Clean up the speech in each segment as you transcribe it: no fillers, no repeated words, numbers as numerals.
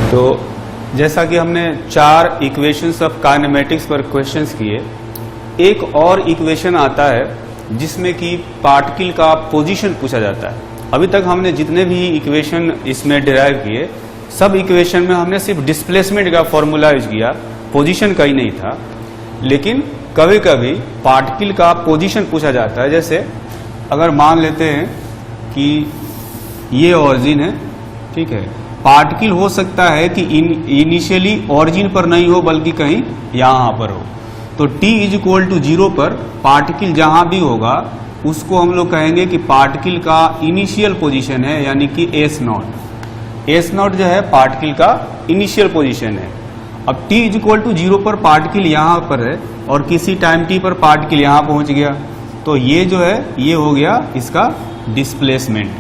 तो जैसा कि हमने 4 इक्वेशंस ऑफ काइनेमेटिक्स पर क्वेश्चंस किए, एक और इक्वेशन आता है जिसमें कि पार्टिकल का पोजीशन पूछा जाता है। अभी तक हमने जितने भी इक्वेशन इसमें डिराइव किए, सब इक्वेशन में हमने सिर्फ डिस्प्लेसमेंट का फॉर्मूला यूज किया, पोजीशन का ही नहीं था। लेकिन कभी कभी पार्टिकल का पोजीशन पूछा जाता है। जैसे अगर मान लेते हैं कि ये ऑरिजिन है, ठीक है, पार्टिकल हो सकता है कि इनिशियली ऑरिजिन पर नहीं हो बल्कि कहीं यहां पर हो। तो t = 0 पर पार्टिकल जहां भी होगा उसको हम लोग कहेंगे कि पार्टिकल का इनिशियल पोजीशन है, यानी कि S0। S0 जो है पार्टिकल का इनिशियल पोजीशन है। अब t = 0 पर पार्टिकल यहां पर है और किसी टाइम t पर पार्टिकल यहां पहुंच गया, तो ये जो है ये हो गया इसका डिस्प्लेसमेंट।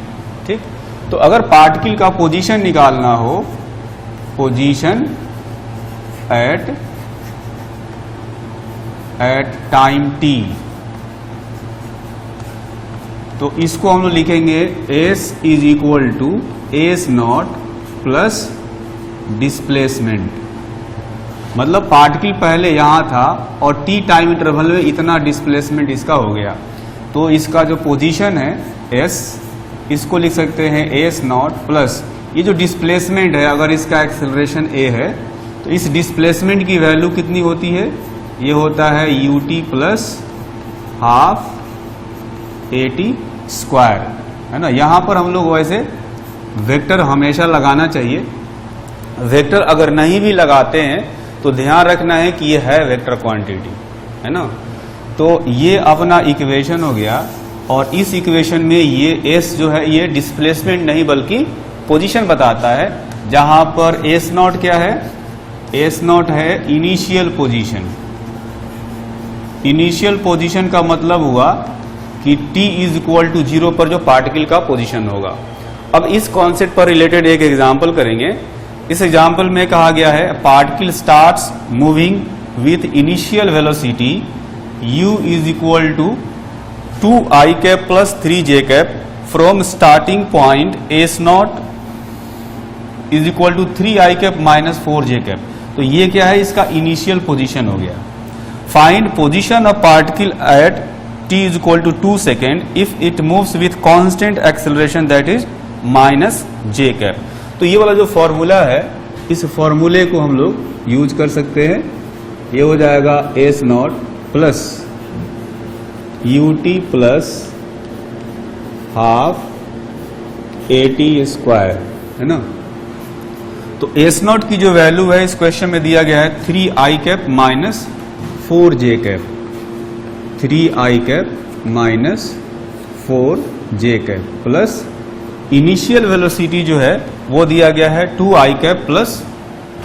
ठीक, तो अगर पार्टिकल का पोजीशन निकालना हो, पोजीशन एट टाइम t, तो इसको हम लोग लिखेंगे S = S0 प्लस डिस्प्लेसमेंट। मतलब पार्टिकल पहले यहां था और t टाइम इंटरवल में इतना डिस्प्लेसमेंट इसका हो गया, तो इसका जो पोजीशन है S, इसको लिख सकते हैं S0 प्लस ये जो डिस्प्लेसमेंट है, अगर इसका एक्सेलरेशन a है तो इस डिस्प्लेसमेंट की वैल्यू कितनी होती है, ये होता है ut plus half at square, है ना। यहां पर हम लोग वैसे वेक्टर हमेशा लगाना चाहिए। वेक्टर अगर नहीं भी लगाते हैं तो ध्यान रखना है कि ये है वेक्टर क्वांटिटी, है ना। तो ये अपना इक्वेशन हो गया, और इस इक्वेशन में ये S जो है ये डिस्प्लेसमेंट नहीं बल्कि पोजीशन बताता है, जहां पर S0 क्या है, S0 है इनिशियल पोजीशन। इनिशियल पोजीशन का मतलब हुआ कि t = 0 पर जो पार्टिकल का पोजीशन होगा। अब इस कॉन्सेप्ट पर रिलेटेड एक एग्जांपल करेंगे। इस एग्जांपल में कहा गया है particle starts moving with initial velocity u = 2i cap plus 3j cap from starting point S0 = 3i cap minus 4j cap। तो ये क्या है, इसका इनिशियल पोजीशन हो गया। Find position of particle at t = 2 second if it moves with constant acceleration that is -j cap। तो ये वाला जो फॉर्मूला है, इस फॉर्मूले को हम लोग यूज कर सकते हैं। ये हो जाएगा S0 plus ut plus half at square, है ना। तो S0 की जो वैल्यू है इस क्वेश्चन में दिया गया है 3i cap minus 4j cap, 3i cap minus 4j cap plus initial velocity जो है वो दिया गया है 2i cap plus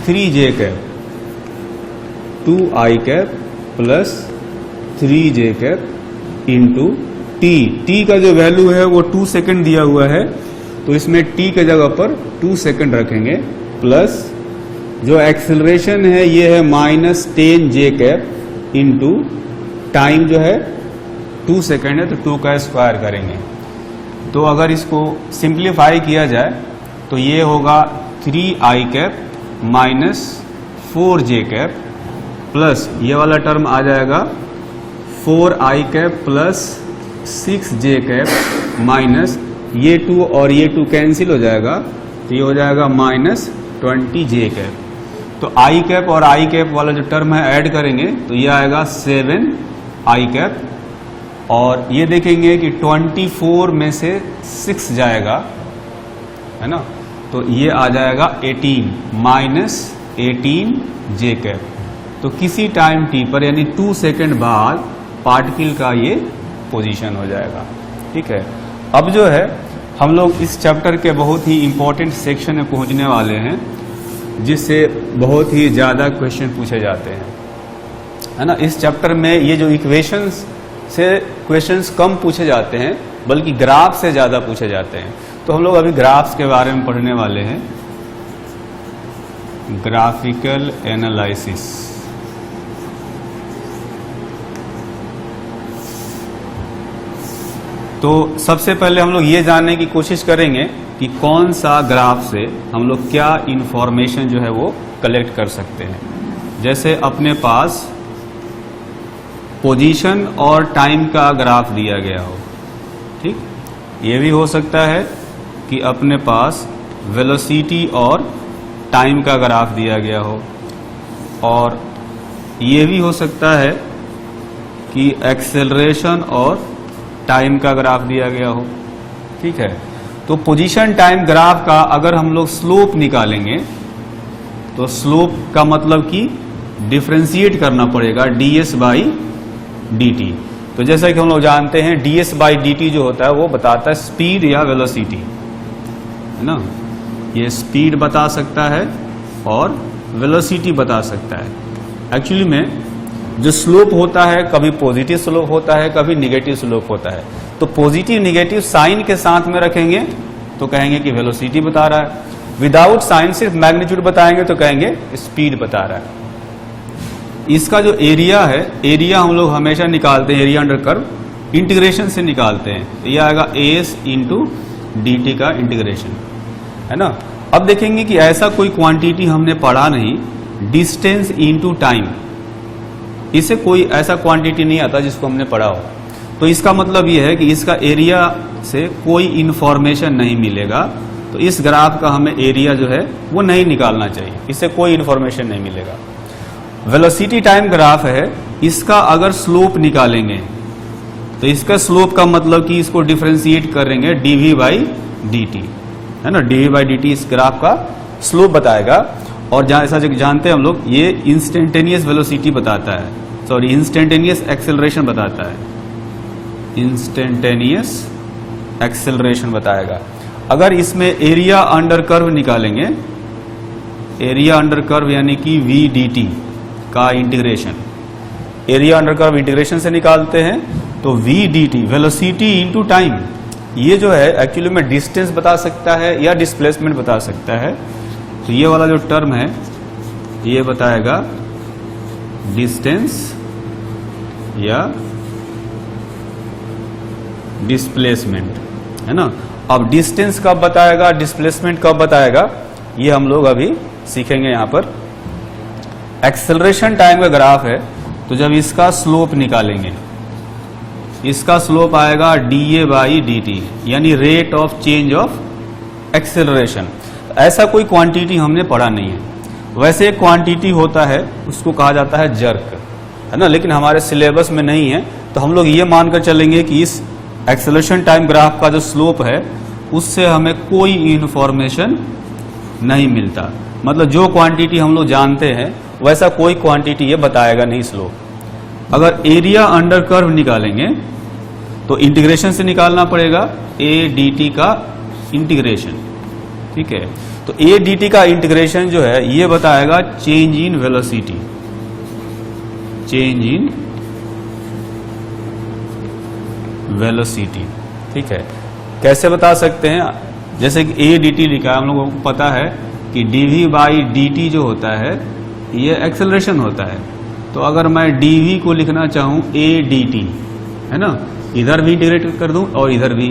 3j cap, 2i cap plus 3j cap into t का जो वैल्यू है वो 2 सेकेंड दिया हुआ है, तो इसमें t के जगह पर 2 सेकेंड रखेंगे, प्लस जो एक्सेलरेशन है ये है -10j cap इंटू टाइम जो है 2 सेकेंड है तो 2 का स्क्वायर करेंगे। तो अगर इसको सिंप्लीफाई किया जाए तो ये होगा 3i cap minus 4j cap plus ये वाला टर्म आ जाएगा 4i cap plus 6j cap minus ये 2 और ये 2 कैंसिल हो जाएगा, तो ये हो जाएगा -20j cap। तो i cap और i cap वाला जो टर्म है ऐड करेंगे तो ये आएगा 7i cap, और ये देखेंगे कि 24 में से 6 जाएगा, है ना, तो ये आ जाएगा 18 माइनस 18 जे कैप। तो किसी टाइम t पर यानी 2 सेकेंड बाद पार्टिकल का ये पोजीशन हो जाएगा। ठीक है, अब जो है हम लोग इस चैप्टर के बहुत ही इंपॉर्टेंट सेक्शन में पहुंचने वाले हैं, जिससे बहुत ही ज़्यादा क्वेश्चन पूछे जाते हैं, है ना। इस चैप्टर में ये जो इक्वेशंस से क्वेश्चंस कम पूछे जाते हैं, बल्कि ग्राफ से ज़्यादा पूछे जाते हैं। तो हम लोग अभी ग्राफ्स के बारे में पढ़ने वाले हैं, ग्राफिकल एनालिसिस। तो सबसे पहले हम लोग ये जानने की कोशिश करेंगे कि कौन सा ग्राफ से हम लोग क्या इंफॉर्मेशन जो है वो कलेक्ट कर सकते हैं। जैसे अपने पास पोजीशन और टाइम का ग्राफ दिया गया हो, ठीक, ये भी हो सकता है कि अपने पास वेलोसिटी और टाइम का ग्राफ दिया गया हो, और ये भी हो सकता है कि एक्सेलरेशन और टाइम का ग्राफ दिया गया हो। ठीक है, तो पोजीशन टाइम ग्राफ का अगर हम लोग स्लोप निकालेंगे तो स्लोप का मतलब कि डिफरेंशिएट करना पड़ेगा ds बाई dt। तो जैसा कि हम लोग जानते हैं ds बाई dt जो होता है वो बताता है स्पीड या वेलोसिटी, है ना। ये स्पीड बता सकता है और वेलोसिटी बता सकता है। एक्चुअली में जो स्लोप होता है कभी पॉजिटिव स्लोप होता है, कभी निगेटिव स्लोप होता है। तो पॉजिटिव निगेटिव साइन के साथ में रखेंगे तो कहेंगे कि वेलोसिटी बता रहा है, विदाउट साइन सिर्फ मैग्नीट्यूड बताएंगे तो कहेंगे स्पीड बता रहा है। इसका जो एरिया है, एरिया हम लोग हमेशा निकालते हैं एरिया अंडर कर्व इंटीग्रेशन से निकालते हैं। ये आएगा as इंटू dt का इंटीग्रेशन, है ना। अब देखेंगे कि ऐसा कोई क्वांटिटी हमने पढ़ा नहीं, डिस्टेंस इंटू टाइम, इससे कोई ऐसा क्वांटिटी नहीं आता जिसको हमने पढ़ा हो। तो इसका मतलब यह है कि इसका एरिया से कोई इंफॉर्मेशन नहीं मिलेगा। तो इस ग्राफ का हमें एरिया जो है वो नहीं निकालना चाहिए, इससे कोई इंफॉर्मेशन नहीं मिलेगा। वेलोसिटी टाइम ग्राफ है, इसका अगर स्लोप निकालेंगे तो इसका स्लोप का मतलब कि इसको डिफरेंशिएट करेंगे dv बाई dt, है ना। dv बाई dt इस ग्राफ का स्लोप बताएगा। और जैसा जानते हैं हम लोग, ये इंस्टेंटेनियस वेलोसिटी बताता है, सॉरी इंस्टेंटेनियस एक्सेलरेशन बताता है, इंस्टेंटेनियस एक्सेलरेशन बताएगा। अगर इसमें एरिया अंडर कर्व निकालेंगे, एरिया अंडर कर्व यानी कि v dt का integration, area under curve integration से निकालते हैं तो v dt velocity into time, ये जो है एक्चुअली में डिस्टेंस बता सकता है या डिस्प्लेसमेंट बता सकता है। तो ये वाला जो टर्म है ये बताएगा डिस्टेंस या डिस्प्लेसमेंट, है ना। अब डिस्टेंस कब बताएगा, डिस्प्लेसमेंट कब बताएगा, ये हम लोग अभी सीखेंगे। यहां पर एक्सेलरेशन टाइम का ग्राफ है, तो जब इसका स्लोप निकालेंगे, इसका स्लोप आएगा dA बाई dt, यानी rate of change of acceleration. ऐसा कोई क्वांटिटी हमने पढ़ा नहीं है। वैसे एक क्वांटिटी होता है उसको कहा जाता है जर्क, है ना, लेकिन हमारे सिलेबस में नहीं है। तो हम लोग ये मानकर चलेंगे कि इस एक्सेलरेशन टाइम ग्राफ का जो स्लोप है उससे हमें कोई इंफॉर्मेशन नहीं मिलता। मतलब जो क्वांटिटी हम लोग जानते हैं वैसा कोई क्वांटिटी ये बताएगा नहीं स्लोप। अगर एरिया अंडर कर्व निकालेंगे तो इंटीग्रेशन से निकालना पड़ेगा, a dt का इंटीग्रेशन, ठीक है। तो a dt का इंटीग्रेशन जो है ये बताएगा change in velocity, change in velocity, ठीक है। कैसे बता सकते हैं, जैसे कि a dt लिखा है, हम लोगों को पता है कि dv बाई dt जो होता है ये एक्सेलरेशन होता है। तो अगर मैं dv को लिखना चाहूं a dt, है ना, इधर भी इंटीग्रेट कर दूं और इधर भी,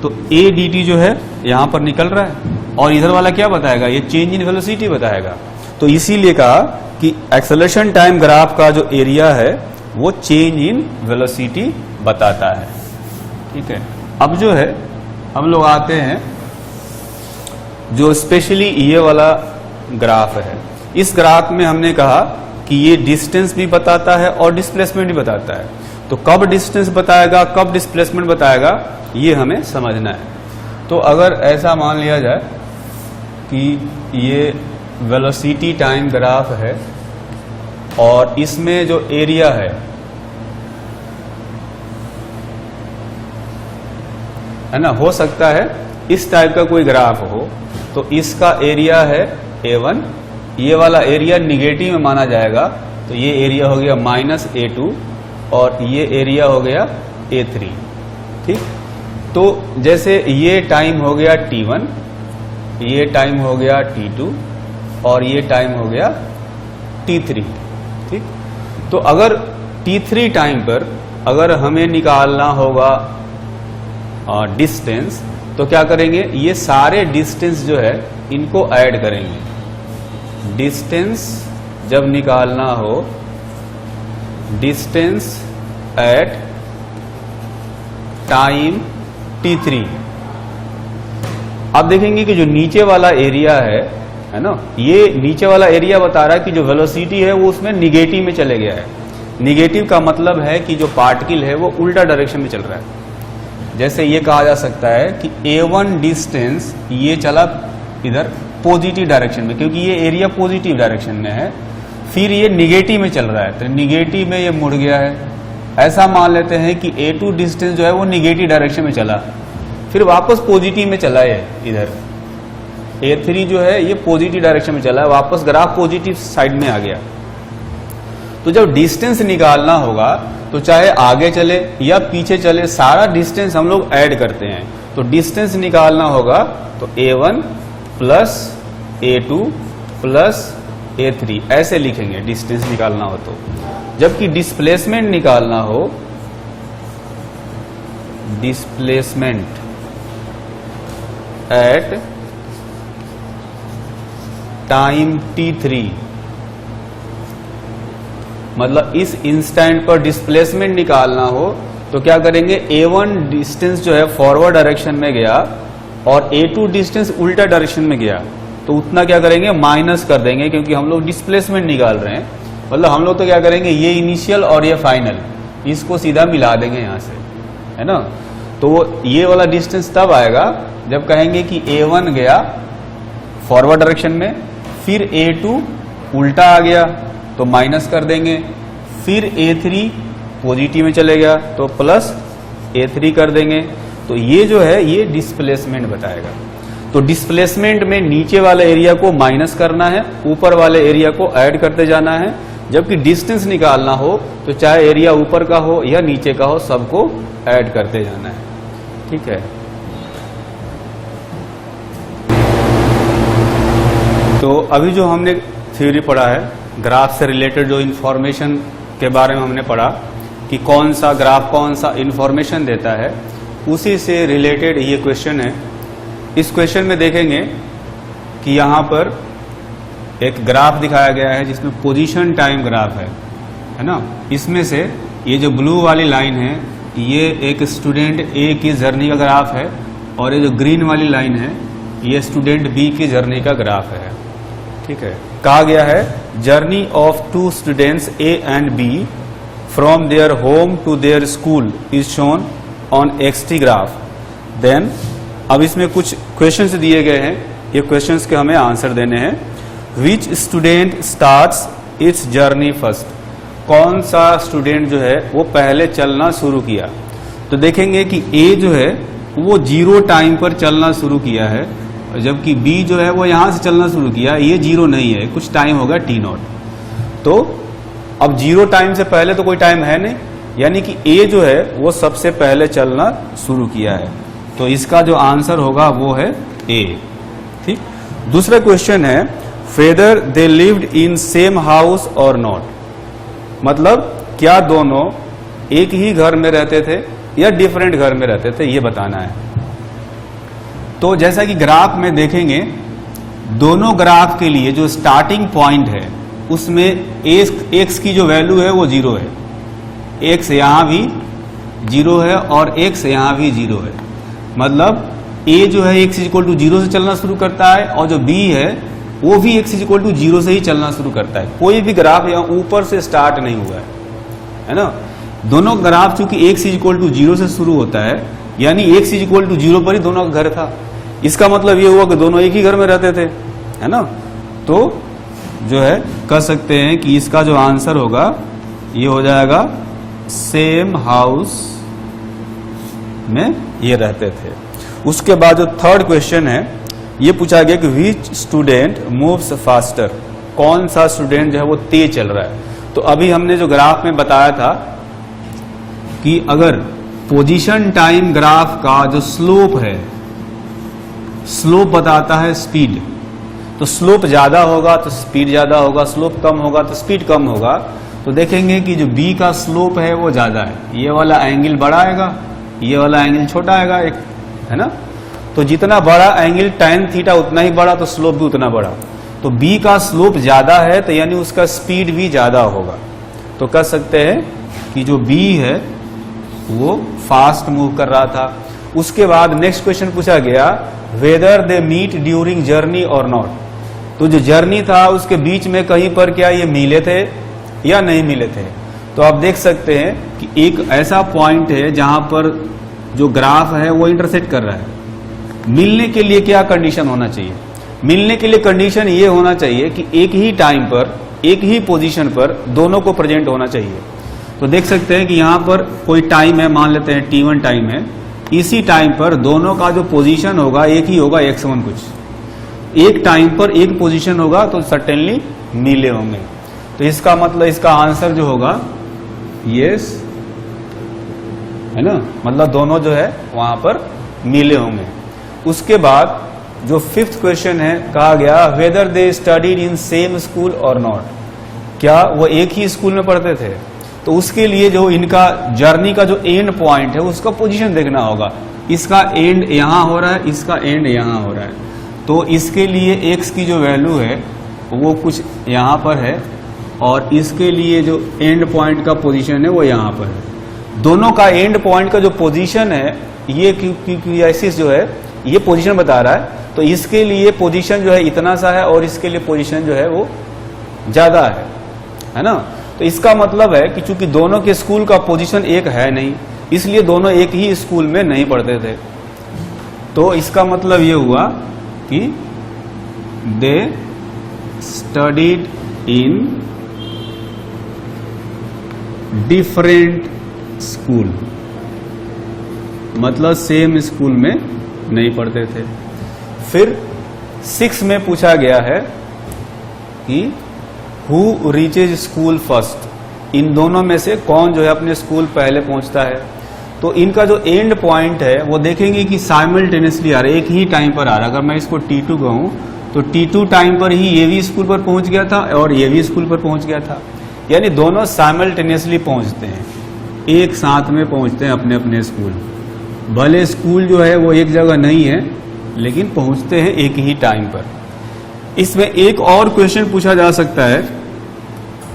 तो a dt जो है यहां पर निकल रहा है और इधर वाला क्या बताएगा, ये चेंज इन वेलोसिटी बताएगा। तो इसीलिए कहा कि एक्सेलरेशन टाइम ग्राफ का जो एरिया है वो चेंज इन वेलोसिटी बताता है, ठीक है। अब जो है हम लोग आते हैं जो स्पेशली ये वाला ग्राफ है। इस ग्राफ में हमने कहा कि ये डिस्टेंस भी बताता है और डिस्प्लेसमेंट भी बताता है। तो कब डिस्टेंस बताएगा, कब डिस्प्लेसमेंट बताएगा, ये हमें समझना है। तो अगर ऐसा मान लिया जाए कि ये वेलोसिटी टाइम ग्राफ है और इसमें जो एरिया है ना, हो सकता है इस टाइप का कोई ग्राफ हो, तो इसका एरिया है A1, ये वाला एरिया निगेटिव में माना जाएगा, तो ये एरिया हो गया -A2 और ये एरिया हो गया A3। ठीक, तो जैसे ये टाइम हो गया T1, ये टाइम हो गया T2 और ये टाइम हो गया T3। ठीक, तो अगर T3 टाइम पर अगर हमें निकालना होगा डिस्टेंस, तो क्या करेंगे, ये सारे डिस्टेंस जो है इनको ऐड करेंगे। डिस्टेंस जब निकालना हो, डिस्टेंस एट टाइम T3, आप देखेंगे कि जो नीचे वाला एरिया है ना, ये नीचे वाला एरिया बता रहा है कि जो वेलोसिटी है वो उसमें निगेटिव में चले गया है। निगेटिव का मतलब है कि जो पार्टिकल है वो उल्टा डायरेक्शन में चल रहा है। जैसे ये कहा जा सकता है कि A1 डिस्टेंस ये चला इधर पॉजिटिव डायरेक्शन में, क्योंकि ये एरिया पॉजिटिव डायरेक्शन में है, फिर ये निगेटिव में चल रहा है, तो निगेटिव में ये मुड़ गया है। ऐसा मान लेते हैं कि A2 डिस्टेंस जो है वो निगेटिव डायरेक्शन में चला, फिर वापस पॉजिटिव में चला है इधर। A3 जो है ये पॉजिटिव डायरेक्शन में चला है, वापस ग्राफ पॉजिटिव साइड में आ गया। तो जब डिस्टेंस निकालना होगा तो चाहे आगे चले या पीछे चले, सारा डिस्टेंस हम लोग ऐड करते हैं। तो डिस्टेंस निकालना होगा तो A1 plus A2 plus A3 ऐसे लिखेंगे डिस्टेंस निकालना हो तो। जबकि डिस्प्लेसमेंट निकालना हो, डिस्प्लेसमेंट एट टाइम T3, मतलब इस इंस्टेंट पर डिस्प्लेसमेंट निकालना हो तो क्या करेंगे, A1 डिस्टेंस जो है फॉरवर्ड डायरेक्शन में गया और A2 डिस्टेंस उल्टा डायरेक्शन में गया, तो उतना क्या करेंगे, माइनस कर देंगे, क्योंकि हम लोग डिस्प्लेसमेंट निकाल रहे हैं। मतलब हम लोग तो क्या करेंगे, ये इनिशियल और ये फाइनल, इसको सीधा मिला देंगे यहां से, है ना। तो ये वाला डिस्टेंस तब आएगा जब कहेंगे कि A1 गया फॉरवर्ड डायरेक्शन में, फिर A2 उल्टा आ गया तो माइनस कर देंगे, फिर A3 पॉजिटिव में चले गया तो प्लस A3 कर देंगे। तो ये जो है ये डिस्प्लेसमेंट बताएगा। तो डिस्प्लेसमेंट में नीचे वाले एरिया को माइनस करना है, ऊपर वाले एरिया को ऐड करते जाना है। जबकि डिस्टेंस निकालना हो तो चाहे एरिया ऊपर का हो या नीचे का हो, सबको ऐड करते जाना है। ठीक है, तो अभी जो हमने थ्योरी पढ़ा है, ग्राफ से रिलेटेड जो इंफॉर्मेशन के बारे में हमने पढ़ा कि कौन सा ग्राफ कौन सा इंफॉर्मेशन देता है, उसी से रिलेटेड ये क्वेश्चन है। इस क्वेश्चन में देखेंगे कि यहाँ पर एक ग्राफ दिखाया गया है जिसमें पोजीशन टाइम ग्राफ है ना। इसमें से ये जो ब्लू वाली लाइन है ये एक स्टूडेंट A की जर्नी का ग्राफ है, और ये जो ग्रीन वाली लाइन है ये स्टूडेंट B की जर्नी का ग्राफ है। ठीक है, कहा गया है journey of 2 students A and B from their home to their school is shown on XT graph. Then अब इसमें कुछ क्वेश्चंस दिए गए हैं, ये क्वेश्चंस के हमें आंसर देने हैं। Which student starts its journey first, कौन सा स्टूडेंट जो है वो पहले चलना शुरू किया। तो देखेंगे कि A जो है वो 0 टाइम पर चलना शुरू किया है, जबकि B जो है वो यहां से चलना शुरू किया, ये 0 नहीं है, कुछ टाइम होगा T0। तो अब 0 टाइम से पहले तो कोई टाइम है नहीं, यानी कि A जो है वो सबसे पहले चलना शुरू किया है। तो इसका जो आंसर होगा वो है A। ठीक, दूसरा क्वेश्चन है feather they lived in same house और नॉट, मतलब क्या दोनों एक ही घर में रहते थे या डिफरेंट घर में रहते थे, ये बताना है। तो जैसा कि ग्राफ में देखेंगे, दोनों ग्राफ के लिए जो स्टार्टिंग पॉइंट है उसमें x की जो वैल्यू है वो 0 है, x यहां भी 0 है और x यहां भी 0 है। मतलब a जो है x = 0 से चलना शुरू करता है, और जो b है वो भी x = 0 से ही चलना शुरू करता है। कोई भी ग्राफ यहाँ ऊपर से स्टार्ट नहीं हुआ है ना। दोनों ग्राफ चूंकि x = 0 से शुरू होता है, यानी x = 0 पर ही दोनों का घर था। इसका मतलब ये हुआ कि दोनों एक ही घर में रहते थे, है ना। तो जो है कह सकते हैं कि इसका जो आंसर होगा ये हो जाएगा सेम हाउस में ये रहते थे। उसके बाद जो थर्ड क्वेश्चन है ये पूछा गया कि विच स्टूडेंट मूव्स फास्टर, कौन सा स्टूडेंट जो है वो तेज चल रहा है। तो अभी हमने जो ग्राफ में बताया था कि अगर पोजीशन टाइम ग्राफ का जो स्लोप है, स्लोप बताता है स्पीड, तो स्लोप ज्यादा होगा तो स्पीड ज्यादा होगा, स्लोप कम होगा तो स्पीड कम होगा। तो देखेंगे कि जो बी का स्लोप है वो ज्यादा है, ये वाला एंगल बड़ा आएगा, ये वाला एंगल छोटा आएगा, एक है ना। तो जितना बड़ा एंगल tan थीटा उतना ही बड़ा, तो स्लोप भी उतना बड़ा। तो बी का स्लोप ज्यादा है तो यानी उसका स्पीड भी ज्यादा होगा। तो कह सकते हैं कि जो बी है वो फास्ट मूव कर रहा था। उसके बाद नेक्स्ट क्वेश्चन पूछा गया whether they meet during journey और नॉट। तो जो जर्नी था उसके बीच में कहीं पर क्या ये मिले थे या नहीं मिले थे। तो आप देख सकते हैं कि एक ऐसा पॉइंट है जहां पर जो ग्राफ है वो इंटरसेक्ट कर रहा है। मिलने के लिए क्या कंडीशन होना चाहिए? मिलने के लिए कंडीशन ये होना चाहिए कि एक ही टाइम पर, एक ही पोजीशन पर दोनों को प्रेजेंट होना चाहिए। तो देख सकते हैं कि यहां पर कोई टाइम है, मान लेते हैं t1 टाइम है, इसी टाइम पर दोनों का जो पोजीशन होगा एक ही होगा, x1 कुछ। एक टाइम पर एक पोजीशन होगा तो सर्टेनली मिले होंगे। तो इसका मतलब इसका आंसर जो होगा यस है ना, मतलब दोनों जो है वहां पर मिले होंगे। उसके बाद जो फिफ्थ क्वेश्चन है कहा गया whether they studied in same school और नॉट, क्या वो एक ही स्कूल में पढ़ते थे। तो उसके लिए जो इनका जर्नी का जो एंड पॉइंट है उसका पोजीशन देखना होगा। इसका एंड यहां हो रहा है, इसका एंड यहां हो रहा है। तो इसके लिए x की जो वैल्यू है वो कुछ यहां पर है और इसके लिए जो एंड पॉइंट का पोजीशन है वो यहां पर है। दोनों का एंड पॉइंट का जो पोजीशन है ये क्यू जो है ये पोजीशन बता रहा है। तो इसके लिए पोजीशन जो है इतना सा है और इसके लिए पोजीशन जो है वो ज्यादा है ना। तो इसका मतलब है कि चूंकि दोनों के स्कूल का पोजीशन एक है नहीं, इसलिए दोनों एक ही स्कूल में नहीं पढ़ते थे। तो इसका मतलब ये हुआ कि दे स्टडीड इन डिफरेंट स्कूल, मतलब सेम स्कूल में नहीं पढ़ते थे। फिर 6 में पूछा गया है कि हु रीचेज स्कूल फर्स्ट, इन दोनों में से कौन जो है अपने स्कूल पहले पहुंचता है। तो इनका जो एंड पॉइंट है वो देखेंगे कि साइमल्टेनियसली आ रहा है, एक ही टाइम पर आ रहा है। अगर मैं इसको T2 कहूं तो T2 टाइम पर ही ये भी स्कूल पर पहुंच गया था और ये भी स्कूल पर पहुंच गया था, यानी दोनों साइमल्टेनियसली पहुंचते हैं, एक साथ में पहुंचते हैं अपने अपने स्कूल। भले स्कूल जो है वो एक जगह नहीं है लेकिन पहुंचते हैं एक ही टाइम पर। इसमें एक और क्वेश्चन पूछा जा सकता है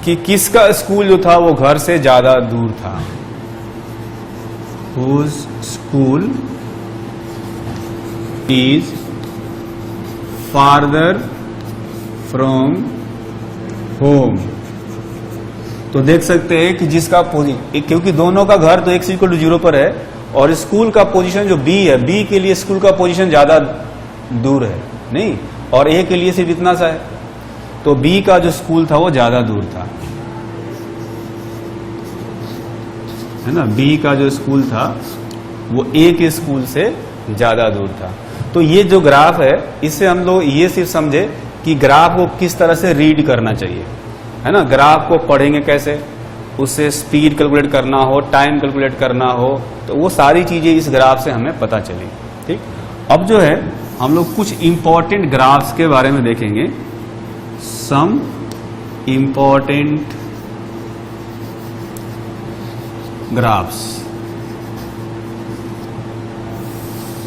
कि किसका स्कूल जो था वो घर से ज्यादा दूर था। Whose school is farther from home। तो देख सकते हैं कि जिसका क्योंकि दोनों का घर तो x=0 पर है और स्कूल का पोजीशन जो B है, B के लिए स्कूल का पोजीशन ज्यादा दूर है नहीं, और A के लिए सिर्फ इतना सा है। तो B का जो स्कूल था वो ज्यादा दूर था, है ना। B का जो स्कूल था वो A के स्कूल से ज्यादा दूर था। तो ये जो ग्राफ है इससे हम लोग ये सिर्फ समझे कि ग्राफ को किस तरह से रीड करना चाहिए, है ना। ग्राफ को पढ़ेंगे कैसे, उससे स्पीड कैलकुलेट करना हो, टाइम कैलकुलेट करना हो, तो वो सारी चीजें इस ग्राफ से हमें पता चली। ठीक, अब जो है हम लोग कुछ इंपॉर्टेंट ग्राफ्स के बारे में देखेंगे। सम इंपॉर्टेंट ग्राफ्स,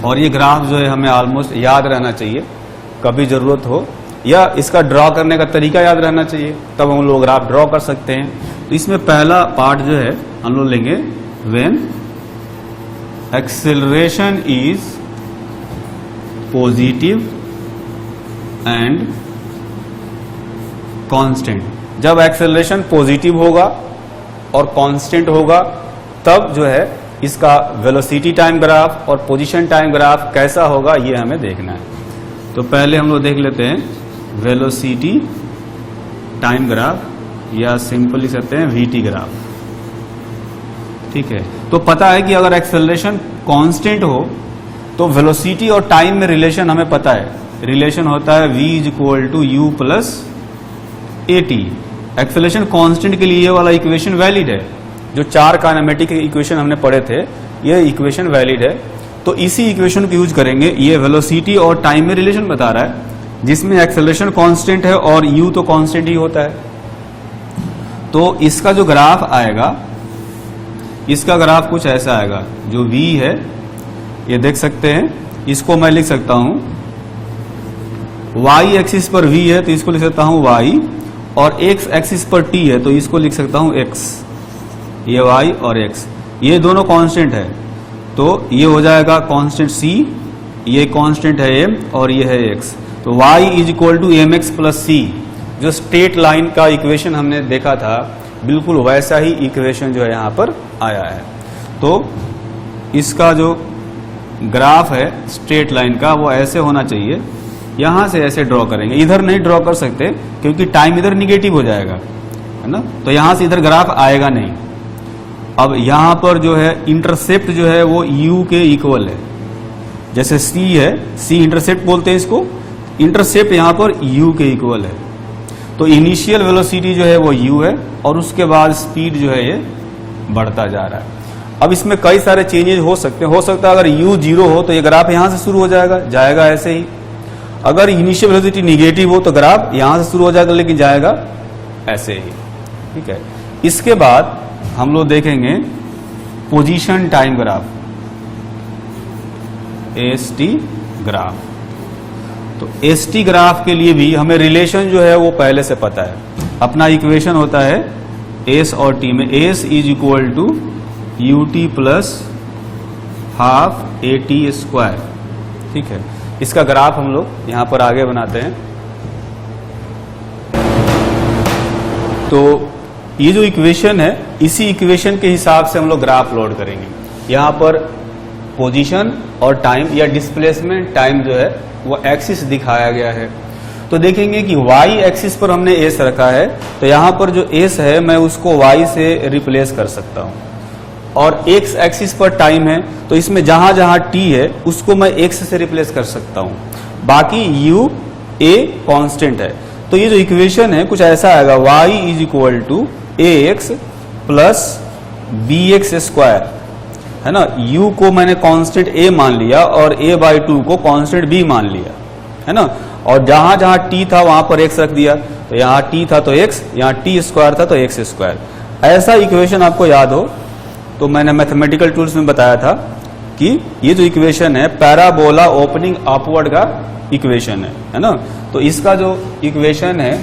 और ये ग्राफ जो है हमें ऑलमोस्ट याद रहना चाहिए, कभी जरूरत हो या इसका ड्रॉ करने का तरीका याद रहना चाहिए, तब हम लोग ग्राफ ड्रॉ कर सकते हैं। तो इसमें पहला पार्ट जो है हम लोग लेंगे when acceleration is positive and constant. जब एक्सेलरेशन पॉजिटिव होगा और कांस्टेंट होगा तब जो है इसका वेलोसिटी टाइम ग्राफ और पोजीशन टाइम ग्राफ कैसा होगा ये हमें देखना है। तो पहले हम लोग देख लेते हैं वेलोसिटी टाइम ग्राफ या सिंपल लिख सकते हैं वीटी ग्राफ। ठीक है, तो पता है कि अगर एक्सेलरेशन कांस्टेंट हो तो वेलोसिटी और टाइम में रिलेशन हमें पता है, रिलेशन होता है v is equal to u plus a t. Acceleration constant के लिए ये वाला इक्वेशन वैलिड है, जो 4 काइनेमेटिक इक्वेशन हमने पढ़े थे ये इक्वेशन वैलिड है। तो इसी इक्वेशन को यूज करेंगे, ये वेलोसिटी और टाइम में रिलेशन बता रहा है जिसमें एक्सेलरेशन कांस्टेंट है और u तो कांस्टेंट ही होता है। तो इसका जो ग्राफ आएगा, इसका ग्राफ कुछ ऐसा आएगा, जो v है ये देख सकते हैं, इसको मैं लिख सकता हूं y एक्सिस पर v है तो इसको लिख सकता हूं y, और x एक्सिस पर t है तो इसको लिख सकता हूं x। ये y और x ये दोनों कांस्टेंट है तो ये हो जाएगा कांस्टेंट c, ये कांस्टेंट है m और ये है x। तो y is equal to M x plus C, जो स्ट्रेट लाइन का इक्वेशन हमने देखा था बिल्कुल वैसा ही इक्वेशन जो है यहाँ पर आया है। तो इसका जो ग्राफ है स्ट्रेट लाइन का वो ऐसे होना चाहिए, यहां से ऐसे ड्रॉ करेंगे, इधर नहीं ड्रॉ कर सकते क्योंकि टाइम इधर निगेटिव हो जाएगा, है ना, तो यहां से इधर ग्राफ आएगा नहीं। अब यहां पर जो है इंटरसेप्ट जो है वो u के इक्वल है, जैसे c है, c इंटरसेप्ट बोलते हैं इसको, इंटरसेप्ट यहां पर u के इक्वल है। तो इनिशियल वेलोसिटी जो है वो u है और उसके बाद स्पीड जो है ये बढ़ता जा रहा है। अब इसमें कई सारे चेंजेस हो सकते हैं, हो सकता है अगर u 0 हो तो ये ग्राफ यहां से शुरू हो जाएगा ऐसे ही। अगर इनिशियल वेलोसिटी निगेटिव हो तो ग्राफ यहां से शुरू हो जाएगा लेकिन जाएगा ऐसे ही। ठीक है, इसके बाद हम लोग देखेंगे position time graph, ST graph. तो एसटी ग्राफ के लिए भी हमें रिलेशन जो है वो पहले से पता है, अपना इक्वेशन होता है एस और टी में, s is equal to u t plus half a t square. ठीक है, इसका ग्राफ हम लोग यहां पर आगे बनाते हैं। तो ये जो इक्वेशन है इसी इक्वेशन के हिसाब से हम लोग ग्राफ लोड करेंगे। यहां पर पोजीशन और टाइम या डिस्प्लेसमेंट टाइम जो है वो एक्सिस दिखाया गया है। तो देखेंगे कि y एक्सिस पर हमने s रखा है तो यहां पर जो s है मैं उसको y से रिप्लेस कर सकता हूं, और x एक्सिस पर टाइम है तो इसमें जहां जहां t है उसको मैं x से रिप्लेस कर सकता हूं, बाकी u a कांस्टेंट है। तो ये जो इक्वेशन है कुछ ऐसा आएगा, y is equal to a x plus b x square, है ना। u को मैंने कांस्टेंट a मान लिया और a बाई 2 को कांस्टेंट b मान लिया, है ना, और जहां जहां t था वहां पर x रख दिया, तो यहां t था तो x, यहां t स्क्वायर था तो x स्क्वायर। ऐसा इक्वेशन आपको याद हो तो मैंने मैथमेटिकल टूल्स में बताया था कि ये जो इक्वेशन है पैराबोला ओपनिंग अपवर्ड का इक्वेशन है ना। तो इसका जो इक्वेशन है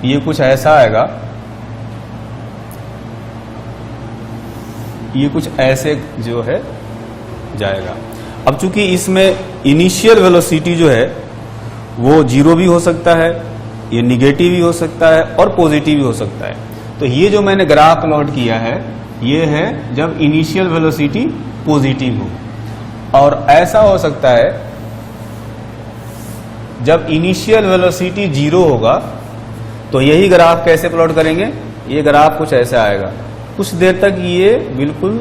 ये कुछ ऐसा आएगा, ये कुछ ऐसे जो है जाएगा। अब चूंकि इसमें इनिशियल वेलोसिटी जो है वो 0 भी हो सकता है, ये निगेटिव भी हो सकता है और पॉजिटिव भी हो सकता है। तो ये जो मैंने ग्राफ प्लॉट किया है ये है जब इनिशियल वेलोसिटी पॉजिटिव हो, और ऐसा हो सकता है जब इनिशियल वेलोसिटी 0 होगा। तो यही ग्राफ कैसे प्लॉट करेंगे, ये ग्राफ कुछ ऐसा आएगा, कुछ देर तक ये बिल्कुल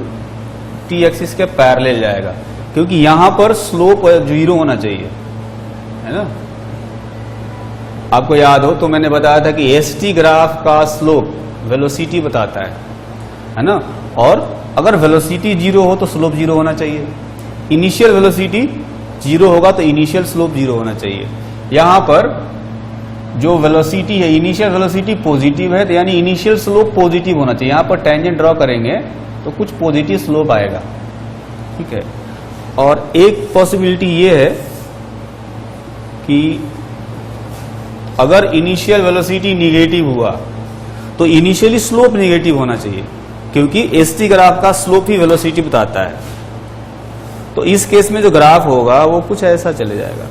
टी एक्सिस के पैरेलल जाएगा क्योंकि यहां पर स्लोप 0 होना चाहिए, है ना। आपको याद हो तो मैंने बताया था कि एसटी ग्राफ का स्लोप वेलोसिटी बताता है ना, और अगर वेलोसिटी 0 हो तो स्लोप 0 होना चाहिए। इनिशियल वेलोसिटी 0 होगा तो इनिशियल स्लोप 0 होना चाहिए। यहां पर जो वेलोसिटी है इनिशियल वेलोसिटी पॉजिटिव है तो यानी इनिशियल स्लोप पॉजिटिव होना चाहिए। यहां पर टेंजेंट ड्रॉ करेंगे तो कुछ पॉजिटिव स्लोप आएगा, ठीक है। और एक पॉसिबिलिटी ये है कि अगर इनिशियल वेलोसिटी निगेटिव हुआ तो इनिशियली स्लोप निगेटिव होना चाहिए क्योंकि एसटी ग्राफ का स्लोप ही वेलोसिटी बताता है। तो इस केस में जो ग्राफ होगा वो कुछ ऐसा चले जाएगा।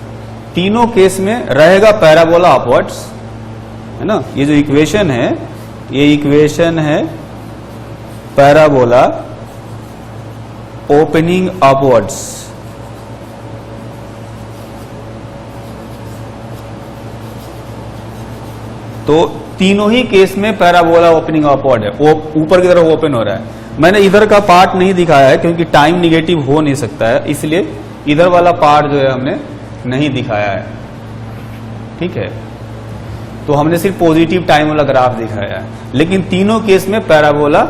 तीनों केस में रहेगा पैराबोला अपवर्ड्स, है ना। ये जो इक्वेशन है ये इक्वेशन है पैराबोला ओपनिंग अपवर्ड्स। तो तीनों ही केस में पैराबोला ओपनिंग अपवर्ड है, वो ऊपर की तरफ ओपन हो रहा है। मैंने इधर का पार्ट नहीं दिखाया है क्योंकि टाइम निगेटिव हो नहीं सकता है, इसलिए इधर वाला पार्ट जो है हमने नहीं दिखाया है। ठीक है, तो हमने सिर्फ पॉजिटिव टाइम वाला ग्राफ दिखाया है, लेकिन तीनों केस में पैराबोला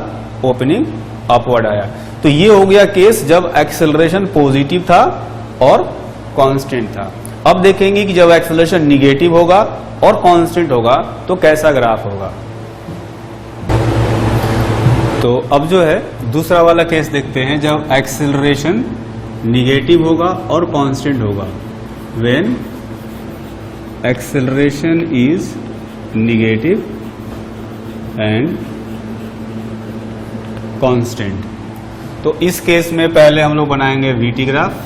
ओपनिंग अपवर्ड आया। तो ये हो गया केस जब एक्सेलरेशन पॉजिटिव था और कांस्टेंट था। अब देखेंगे कि जब एक्सेलरेशन निगेटिव होगा और कांस्टेंट होगा तो कैसा ग्राफ होगा। तो अब जो है दूसरा वाला केस देखते हैं, जब एक्सेलरेशन निगेटिव होगा और कांस्टेंट होगा। When acceleration is negative and constant. तो इस केस में पहले हम लोग बनाएंगे वीटी ग्राफ,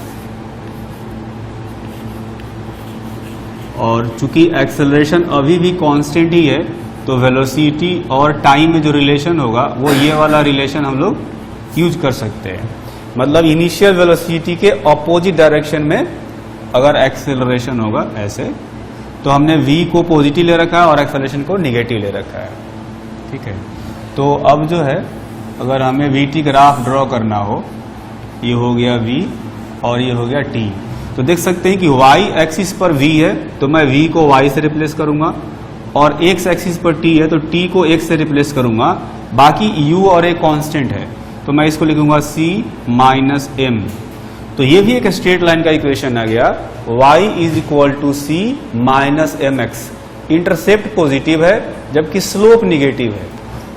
और चूंकि एक्सेलरेशन अभी भी कांस्टेंट ही है तो वेलोसिटी और टाइम में जो रिलेशन होगा वो ये वाला रिलेशन हम लोग यूज कर सकते हैं। मतलब इनिशियल वेलोसिटी के अपोजिट डायरेक्शन में अगर एक्सेलरेशन होगा ऐसे, तो हमने v को पॉजिटिव ले रखा है और एक्सेलरेशन को निगेटिव ले रखा है। ठीक है, तो अब जो है अगर हमें वीटी ग्राफ ड्रॉ करना हो, ये हो गया v और ये हो गया t, तो देख सकते हैं कि y एक्सिस पर v है तो मैं v को y से रिप्लेस करूंगा, और x एक्सिस पर t है तो t को x से रिप्लेस करूंगा। बाकी u और a कांस्टेंट है तो मैं इसको लिखूंगा c माइनस m। तो ये भी एक स्ट्रेट लाइन का इक्वेशन आ गया, y is equal to c minus m x. Intercept positive है जबकि स्लोप निगेटिव है,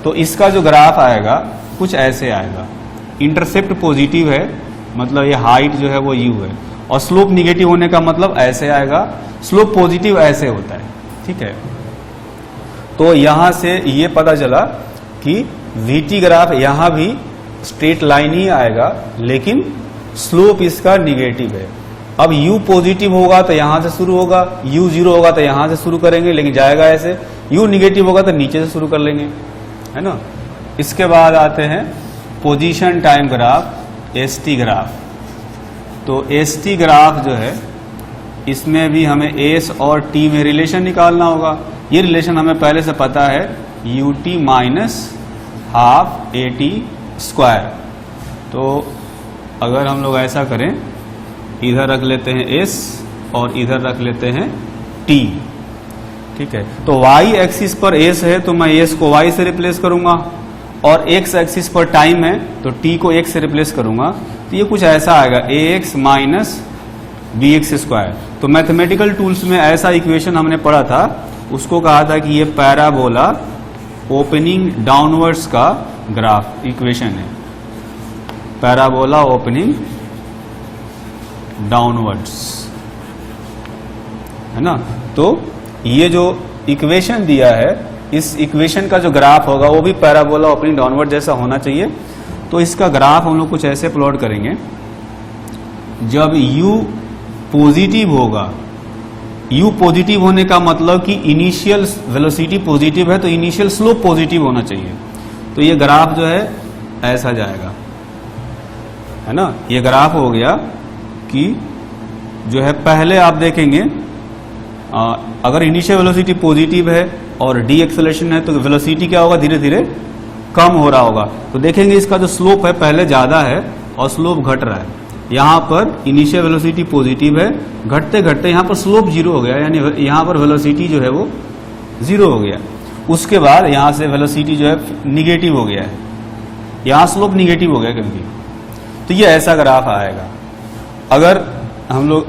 तो इसका जो ग्राफ आएगा कुछ ऐसे आएगा। इंटरसेप्ट पॉजिटिव है मतलब ये हाइट जो है वो u है, और स्लोप निगेटिव होने का मतलब ऐसे आएगा, स्लोप पॉजिटिव ऐसे होता है। ठीक है, तो यहां से ये पता चला कि वीटी ग्राफ यहां भी स्ट्रेट लाइन ही आएगा लेकिन स्लोप इसका निगेटिव है। अब u पॉजिटिव होगा तो यहां से शुरू होगा, u जीरो होगा तो यहां से शुरू करेंगे लेकिन जाएगा ऐसे, u निगेटिव होगा तो नीचे से शुरू कर लेंगे, है ना। इसके बाद आते हैं position time graph, st graph. तो st ग्राफ जो है इसमें भी हमें s और t में रिलेशन निकालना होगा। ये रिलेशन हमें पहले से पता है, ut minus half at square. तो अगर हम लोग ऐसा करें, इधर रख लेते हैं s और इधर रख लेते हैं t। ठीक है, तो y एक्सिस पर s है तो मैं s को y से रिप्लेस करूंगा, और x एक्सिस पर टाइम है तो t को x से रिप्लेस करूंगा। तो ये कुछ ऐसा आएगा, ax माइनस bx स्क्वायर। तो मैथमेटिकल टूल्स में ऐसा इक्वेशन हमने पढ़ा था, उसको कहा था कि ये पैराबोला ओपनिंग डाउनवर्ड्स का ग्राफ इक्वेशन है, पैराबोला ओपनिंग डाउनवर्ड्स, है ना। तो ये जो इक्वेशन दिया है, इस इक्वेशन का जो ग्राफ होगा वो भी पैराबोला ओपनिंग डाउनवर्ड जैसा होना चाहिए। तो इसका ग्राफ हम लोग कुछ ऐसे प्लॉट करेंगे, जब u पॉजिटिव होगा, u पॉजिटिव होने का मतलब कि इनिशियल वेलोसिटी पॉजिटिव है तो इनिशियल स्लोप पॉजिटिव होना चाहिए। तो ये ग्राफ जो है ऐसा जाएगा, है ना। ये ग्राफ हो गया कि जो है पहले आप देखेंगे अगर इनिशियल वेलोसिटी पॉजिटिव है और डी एक्सेलरेशन है तो वेलोसिटी क्या होगा, धीरे धीरे कम हो रहा होगा। तो देखेंगे इसका जो स्लोप है पहले ज्यादा है और स्लोप घट रहा है। यहाँ पर इनिशियल वेलोसिटी पॉजिटिव है, घटते घटते यहाँ पर स्लोप जीरो हो गया, यानी यहाँ पर वेलोसिटी जो है वो जीरो हो गया। उसके बाद यहाँ से वेलोसिटी जो है निगेटिव हो गया है, यहाँ स्लोप निगेटिव हो गया क्योंकि। तो ये ऐसा ग्राफ आएगा। अगर हम लोग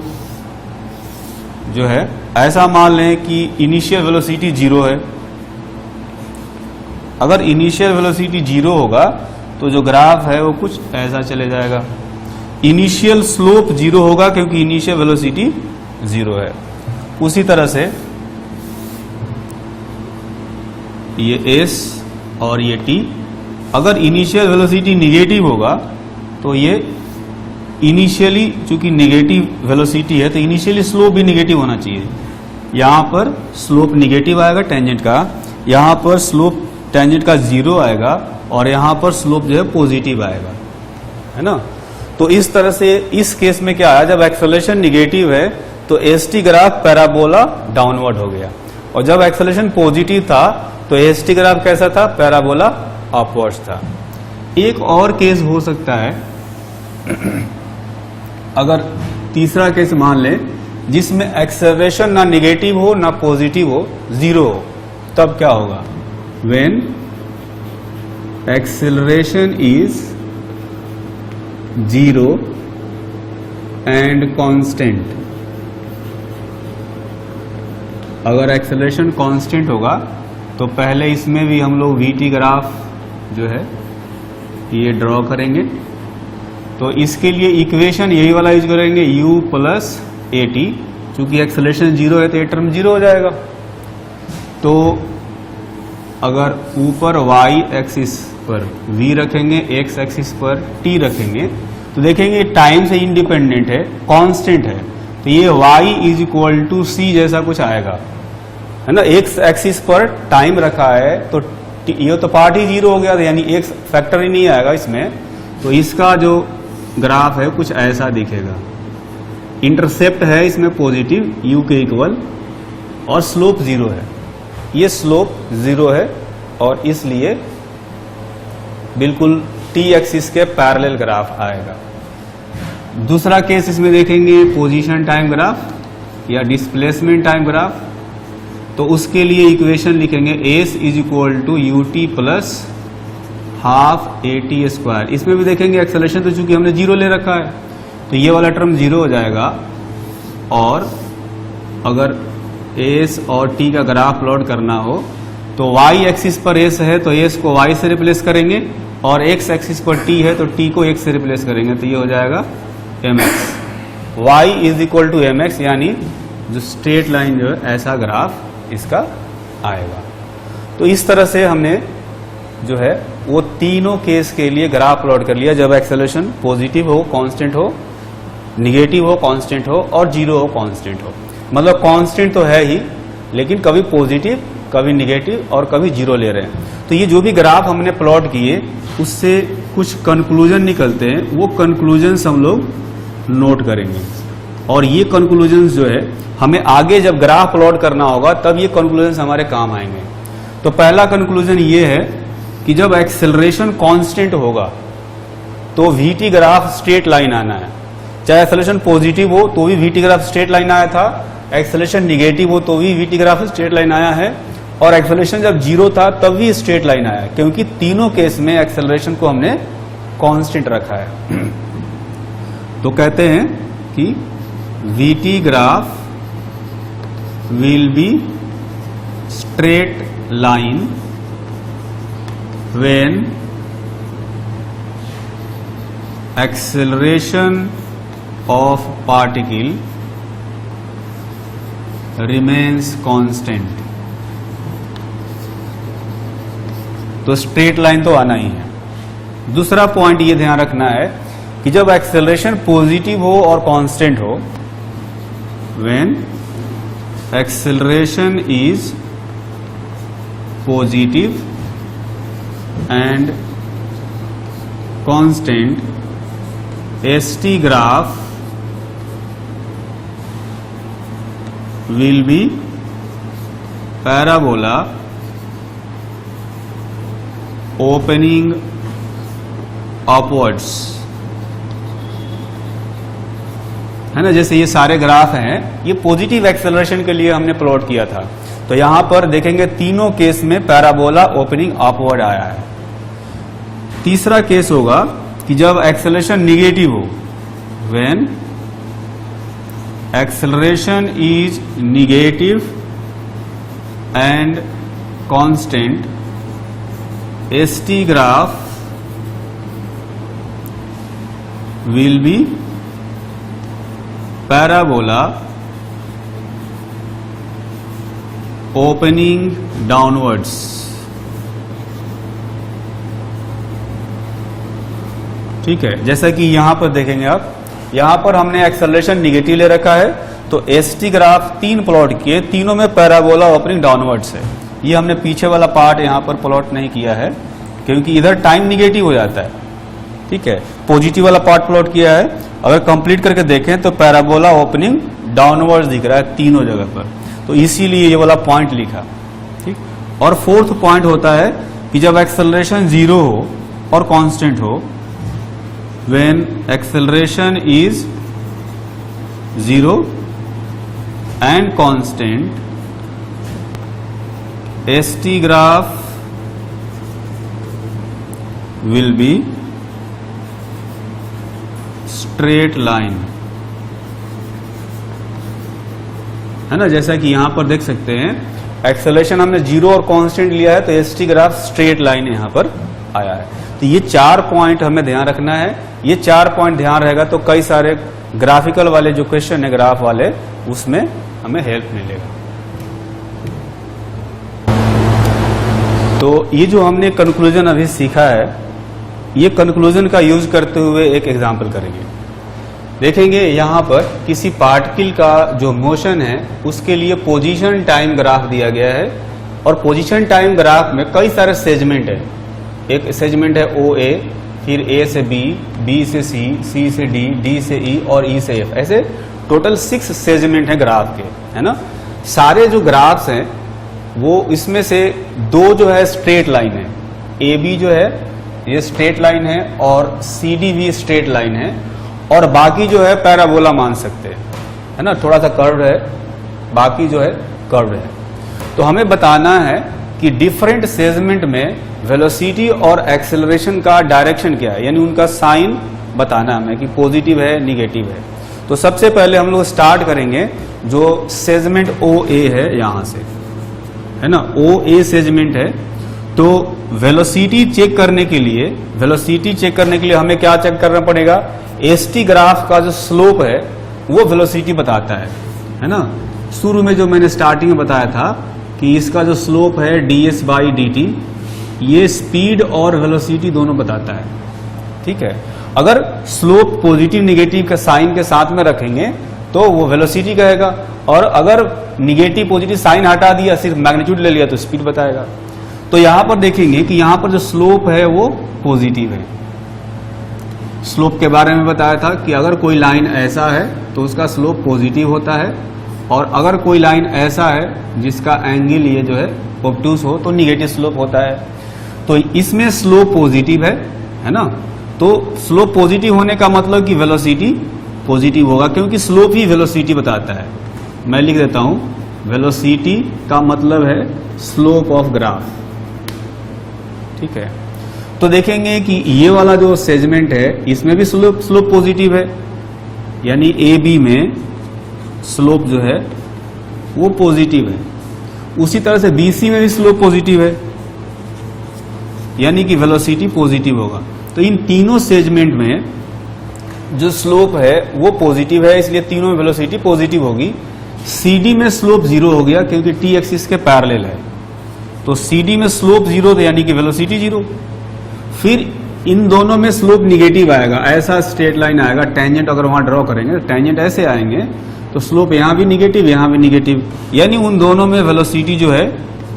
जो है ऐसा मान लें कि इनिशियल वेलोसिटी जीरो है, अगर इनिशियल वेलोसिटी जीरो होगा तो जो ग्राफ है वो कुछ ऐसा चले जाएगा। इनिशियल स्लोप जीरो होगा क्योंकि इनिशियल वेलोसिटी जीरो है। उसी तरह से ये s और ये t, अगर इनिशियल वेलोसिटी निगेटिव होगा तो ये इनिशियली, चूंकि निगेटिव वेलोसिटी है तो इनिशियली स्लोप भी निगेटिव होना चाहिए। यहाँ पर स्लोप निगेटिव आएगा टेंजेंट का, यहाँ पर स्लोप टेंजेंट का जीरो आएगा और यहाँ पर स्लोप जो है पॉजिटिव आएगा, है ना। तो इस तरह से इस केस में क्या आया, जब एक्सेलरेशन निगेटिव है तो st ग्राफ पैराबोला डाउनवर्ड हो गया। और जब एक्सेलरेशन पॉजिटिव था तो एएसटी ग्राफ कैसा था, पैराबोला अपवर्ड्स था। एक और केस हो सकता है, अगर तीसरा केस मान लें जिसमें एक्सेलरेशन ना निगेटिव हो ना पॉजिटिव हो, जीरो हो, तब क्या होगा, when acceleration is zero and constant. अगर एक्सेलरेशन कांस्टेंट होगा तो पहले इसमें भी हम लोग वीटी ग्राफ जो है ये ड्रॉ करेंगे। तो इसके लिए इक्वेशन यही वाला यूज करेंगे, u प्लस ए टी। चूंकि एक्सेलरेशन जीरो है तो ये टर्म जीरो हो जाएगा। तो अगर ऊपर y एक्सिस पर v रखेंगे, x एक्सिस पर t रखेंगे, तो देखेंगे टाइम से इंडिपेंडेंट है, कांस्टेंट है, तो ये y is equal to c जैसा कुछ आएगा, है ना। x एक्सिस पर टाइम रखा है तो ये तो पार्ट ही जीरो हो गया, यानी एक फैक्टर ही नहीं आएगा इसमें। तो इसका जो ग्राफ है कुछ ऐसा दिखेगा। इंटरसेप्ट है इसमें पॉजिटिव u के इक्वल और स्लोप जीरो है। ये स्लोप जीरो है और इसलिए बिल्कुल t एक्सिस के पैरेलल ग्राफ आएगा। दूसरा केस इसमें देखेंगे पोजीशन टाइम ग्राफ या डिस्प्लेसमेंट टाइम ग्राफ। तो उसके लिए इक्वेशन लिखेंगे s is equal to u t plus half a t square. इसमें भी देखेंगे एक्सेलरेशन तो चूंकि हमने जीरो ले रखा है तो ये वाला टर्म जीरो हो जाएगा। और अगर s और t का ग्राफ प्लॉट करना हो तो y एक्सिस पर s है तो s को y से रिप्लेस करेंगे और x एक्सिस पर t है तो t को x से रिप्लेस करेंगे, तो ये हो जाएगा mx। y is equal to mx, यानी जो स्ट्रेट लाइन जो है ऐसा ग्राफ इसका आएगा। तो इस तरह से हमने जो है वो तीनों केस के लिए ग्राफ प्लॉट कर लिया, जब एक्सेलरेशन पॉजिटिव हो, कांस्टेंट हो, निगेटिव हो, कांस्टेंट हो और जीरो हो, कांस्टेंट हो। मतलब कांस्टेंट तो है ही, लेकिन कभी पॉजिटिव, कभी निगेटिव और कभी जीरो ले रहे हैं। तो ये जो भी ग्राफ हमने प्लॉट किए उससे कुछ कंक्लूजन निकलते हैं, वो कंक्लूजन्स हम लोग नोट करेंगे। और ये कंक्लूजन्स जो है हमें आगे जब ग्राफ प्लॉट करना होगा तब ये कंक्लूजन्स हमारे काम आएंगे। तो पहला कंक्लूजन ये है कि जब एक्सेलरेशन कांस्टेंट होगा तो वीटी ग्राफ स्ट्रेट लाइन आना है। चाहे एक्सेलरेशन पॉजिटिव हो तो भी वीटी ग्राफ स्ट्रेट लाइन आया था, एक्सेलरेशन निगेटिव हो तो भी वीटी ग्राफ स्ट्रेट लाइन आया है, और एक्सेलरेशन जब जीरो था तब भी स्ट्रेट लाइन आया, क्योंकि तीनों केस में एक्सेलरेशन को हमने कांस्टेंट रखा है। तो कहते हैं कि VT graph will be straight line when acceleration of particle remains constant। तो स्ट्रेट लाइन तो आना ही है। दूसरा पॉइंट ये ध्यान रखना है कि जब एक्सेलरेशन पॉजिटिव हो और कांस्टेंट हो, when acceleration is positive and constant, ST graph will be parabola opening upwards, है ना। जैसे ये सारे ग्राफ हैं, ये पॉजिटिव एक्सेलरेशन के लिए हमने प्लॉट किया था। तो यहां पर देखेंगे तीनों केस में पैराबोला ओपनिंग अपवर्ड आया है। तीसरा केस होगा कि जब एक्सेलरेशन निगेटिव हो, when acceleration is negative and constant, ST graph will be parabola opening downwards. ठीक है, जैसा कि यहां पर देखेंगे आप, यहां पर हमने एक्सेलरेशन निगेटिव ले रखा है तो एसटी ग्राफ तीन प्लॉट किए, तीनों में पैराबोला ओपनिंग डाउनवर्ड्स है। ये हमने पीछे वाला पार्ट यहां पर प्लॉट नहीं किया है क्योंकि इधर टाइम निगेटिव हो जाता है। ठीक है, पॉजिटिव वाला पार्ट प्लॉट किया है। अगर कंप्लीट करके देखें तो पैराबोला ओपनिंग डाउनवर्ड्स दिख रहा है तीनों जगह पर। तो इसीलिए ये वाला पॉइंट लिखा, ठीक। और फोर्थ पॉइंट होता है कि जब एक्सेलरेशन 0 हो और कांस्टेंट हो, when acceleration is 0 and constant, ST graph will be straight line, है ना। जैसा कि यहां पर देख सकते हैं एक्सेलरेशन हमने 0 और कांस्टेंट लिया है, तो ST ग्राफ स्ट्रेट लाइन यहां पर आया है। तो ये 4 पॉइंट हमें ध्यान रखना है। ये 4 पॉइंट ध्यान रहेगा तो कई सारे ग्राफिकल वाले जो क्वेश्चन है ग्राफ वाले, उसमें हमें हेल्प मिलेगा। तो ये जो हमने कंक्लूजन अभी सीखा है, ये कंक्लूजन का यूज करते हुए एक एग्जांपल करेंगे। देखेंगे यहां पर किसी पार्टिकल का जो मोशन है उसके लिए पोजीशन टाइम ग्राफ दिया गया है, और पोजीशन टाइम ग्राफ में कई सारे सेगमेंट है। एक सेगमेंट है OA, फिर A से B, B से C, C से D, D से E और E से F, ऐसे टोटल 6 सेगमेंट है ग्राफ के, है ना। सारे जो ग्राफ्स हैं वो इसमें से 2 जो है स्ट्रेट लाइन है, AB जो है ये स्ट्रेट लाइन है और CD भी स्ट्रेट लाइन है, और बाकी जो है पैराबोला मान सकते हैं, है ना। थोड़ा सा कर्व है, बाकी जो है कर्व है। तो हमें बताना है कि डिफरेंट सेगमेंट में वेलोसिटी और एक्सेलरेशन का डायरेक्शन क्या है, यानी उनका साइन बताना हमें कि पॉजिटिव है निगेटिव है। तो सबसे पहले हम लोग स्टार्ट करेंगे जो सेगमेंट OA है यहां से, है ना। OA सेगमेंट है, तो वेलोसिटी चेक करने के लिए हमें क्या चेक करना पड़ेगा, ST ग्राफ का जो स्लोप है वो वेलोसिटी बताता है ना। शुरू में जो मैंने स्टार्टिंग में बताया था कि इसका जो स्लोप है ds/dt, ये स्पीड और वेलोसिटी दोनों बताता है, ठीक है। अगर स्लोप पॉजिटिव निगेटिव का साइन के साथ में रखेंगे तो वो वेलोसिटी कहेगा, और अगर निगेटिव पॉजिटिव साइन हटा दिया, सिर्फ मैग्नीट्यूड ले लिया, तो स्पीड बताएगा। तो यहां पर देखेंगे कि यहां पर जो स्लोप है वो पॉजिटिव है। स्लोप के बारे में बताया था कि अगर कोई लाइन ऐसा है तो उसका स्लोप पॉजिटिव होता है, और अगर कोई लाइन ऐसा है जिसका एंगल ये जो है ऑब्टूस हो तो निगेटिव स्लोप होता है। तो इसमें स्लोप पॉजिटिव है ना। तो स्लोप पॉजिटिव होने का मतलब कि वेलोसिटी पॉजिटिव होगा, क्योंकि स्लोप ही वेलोसिटी बताता है। मैं लिख देता हूं, वेलोसिटी का मतलब है स्लोप ऑफ ग्राफ, ठीक है। तो देखेंगे कि ये वाला जो सेगमेंट है इसमें भी स्लोप पॉजिटिव है, यानी AB में स्लोप जो है वो पॉजिटिव है। उसी तरह से BC में भी स्लोप पॉजिटिव है, यानी कि वेलोसिटी पॉजिटिव होगा। तो इन तीनों सेगमेंट में जो स्लोप है वो पॉजिटिव है, इसलिए तीनों में वेलोसिटी पॉजिटिव होगी। CD में स्लोप 0 हो गया क्योंकि T एक्सिस के पैरेलल है, तो CD में स्लोप 0 यानी कि वेलोसिटी 0। फिर इन दोनों में स्लोप निगेटिव आएगा, ऐसा स्ट्रेट लाइन आएगा, टेंजेंट अगर वहां ड्रॉ करेंगे तो टेंजेंट ऐसे आएंगे, तो स्लोप यहां भी निगेटिव यहां भी निगेटिव, यानी उन दोनों में वेलोसिटी जो है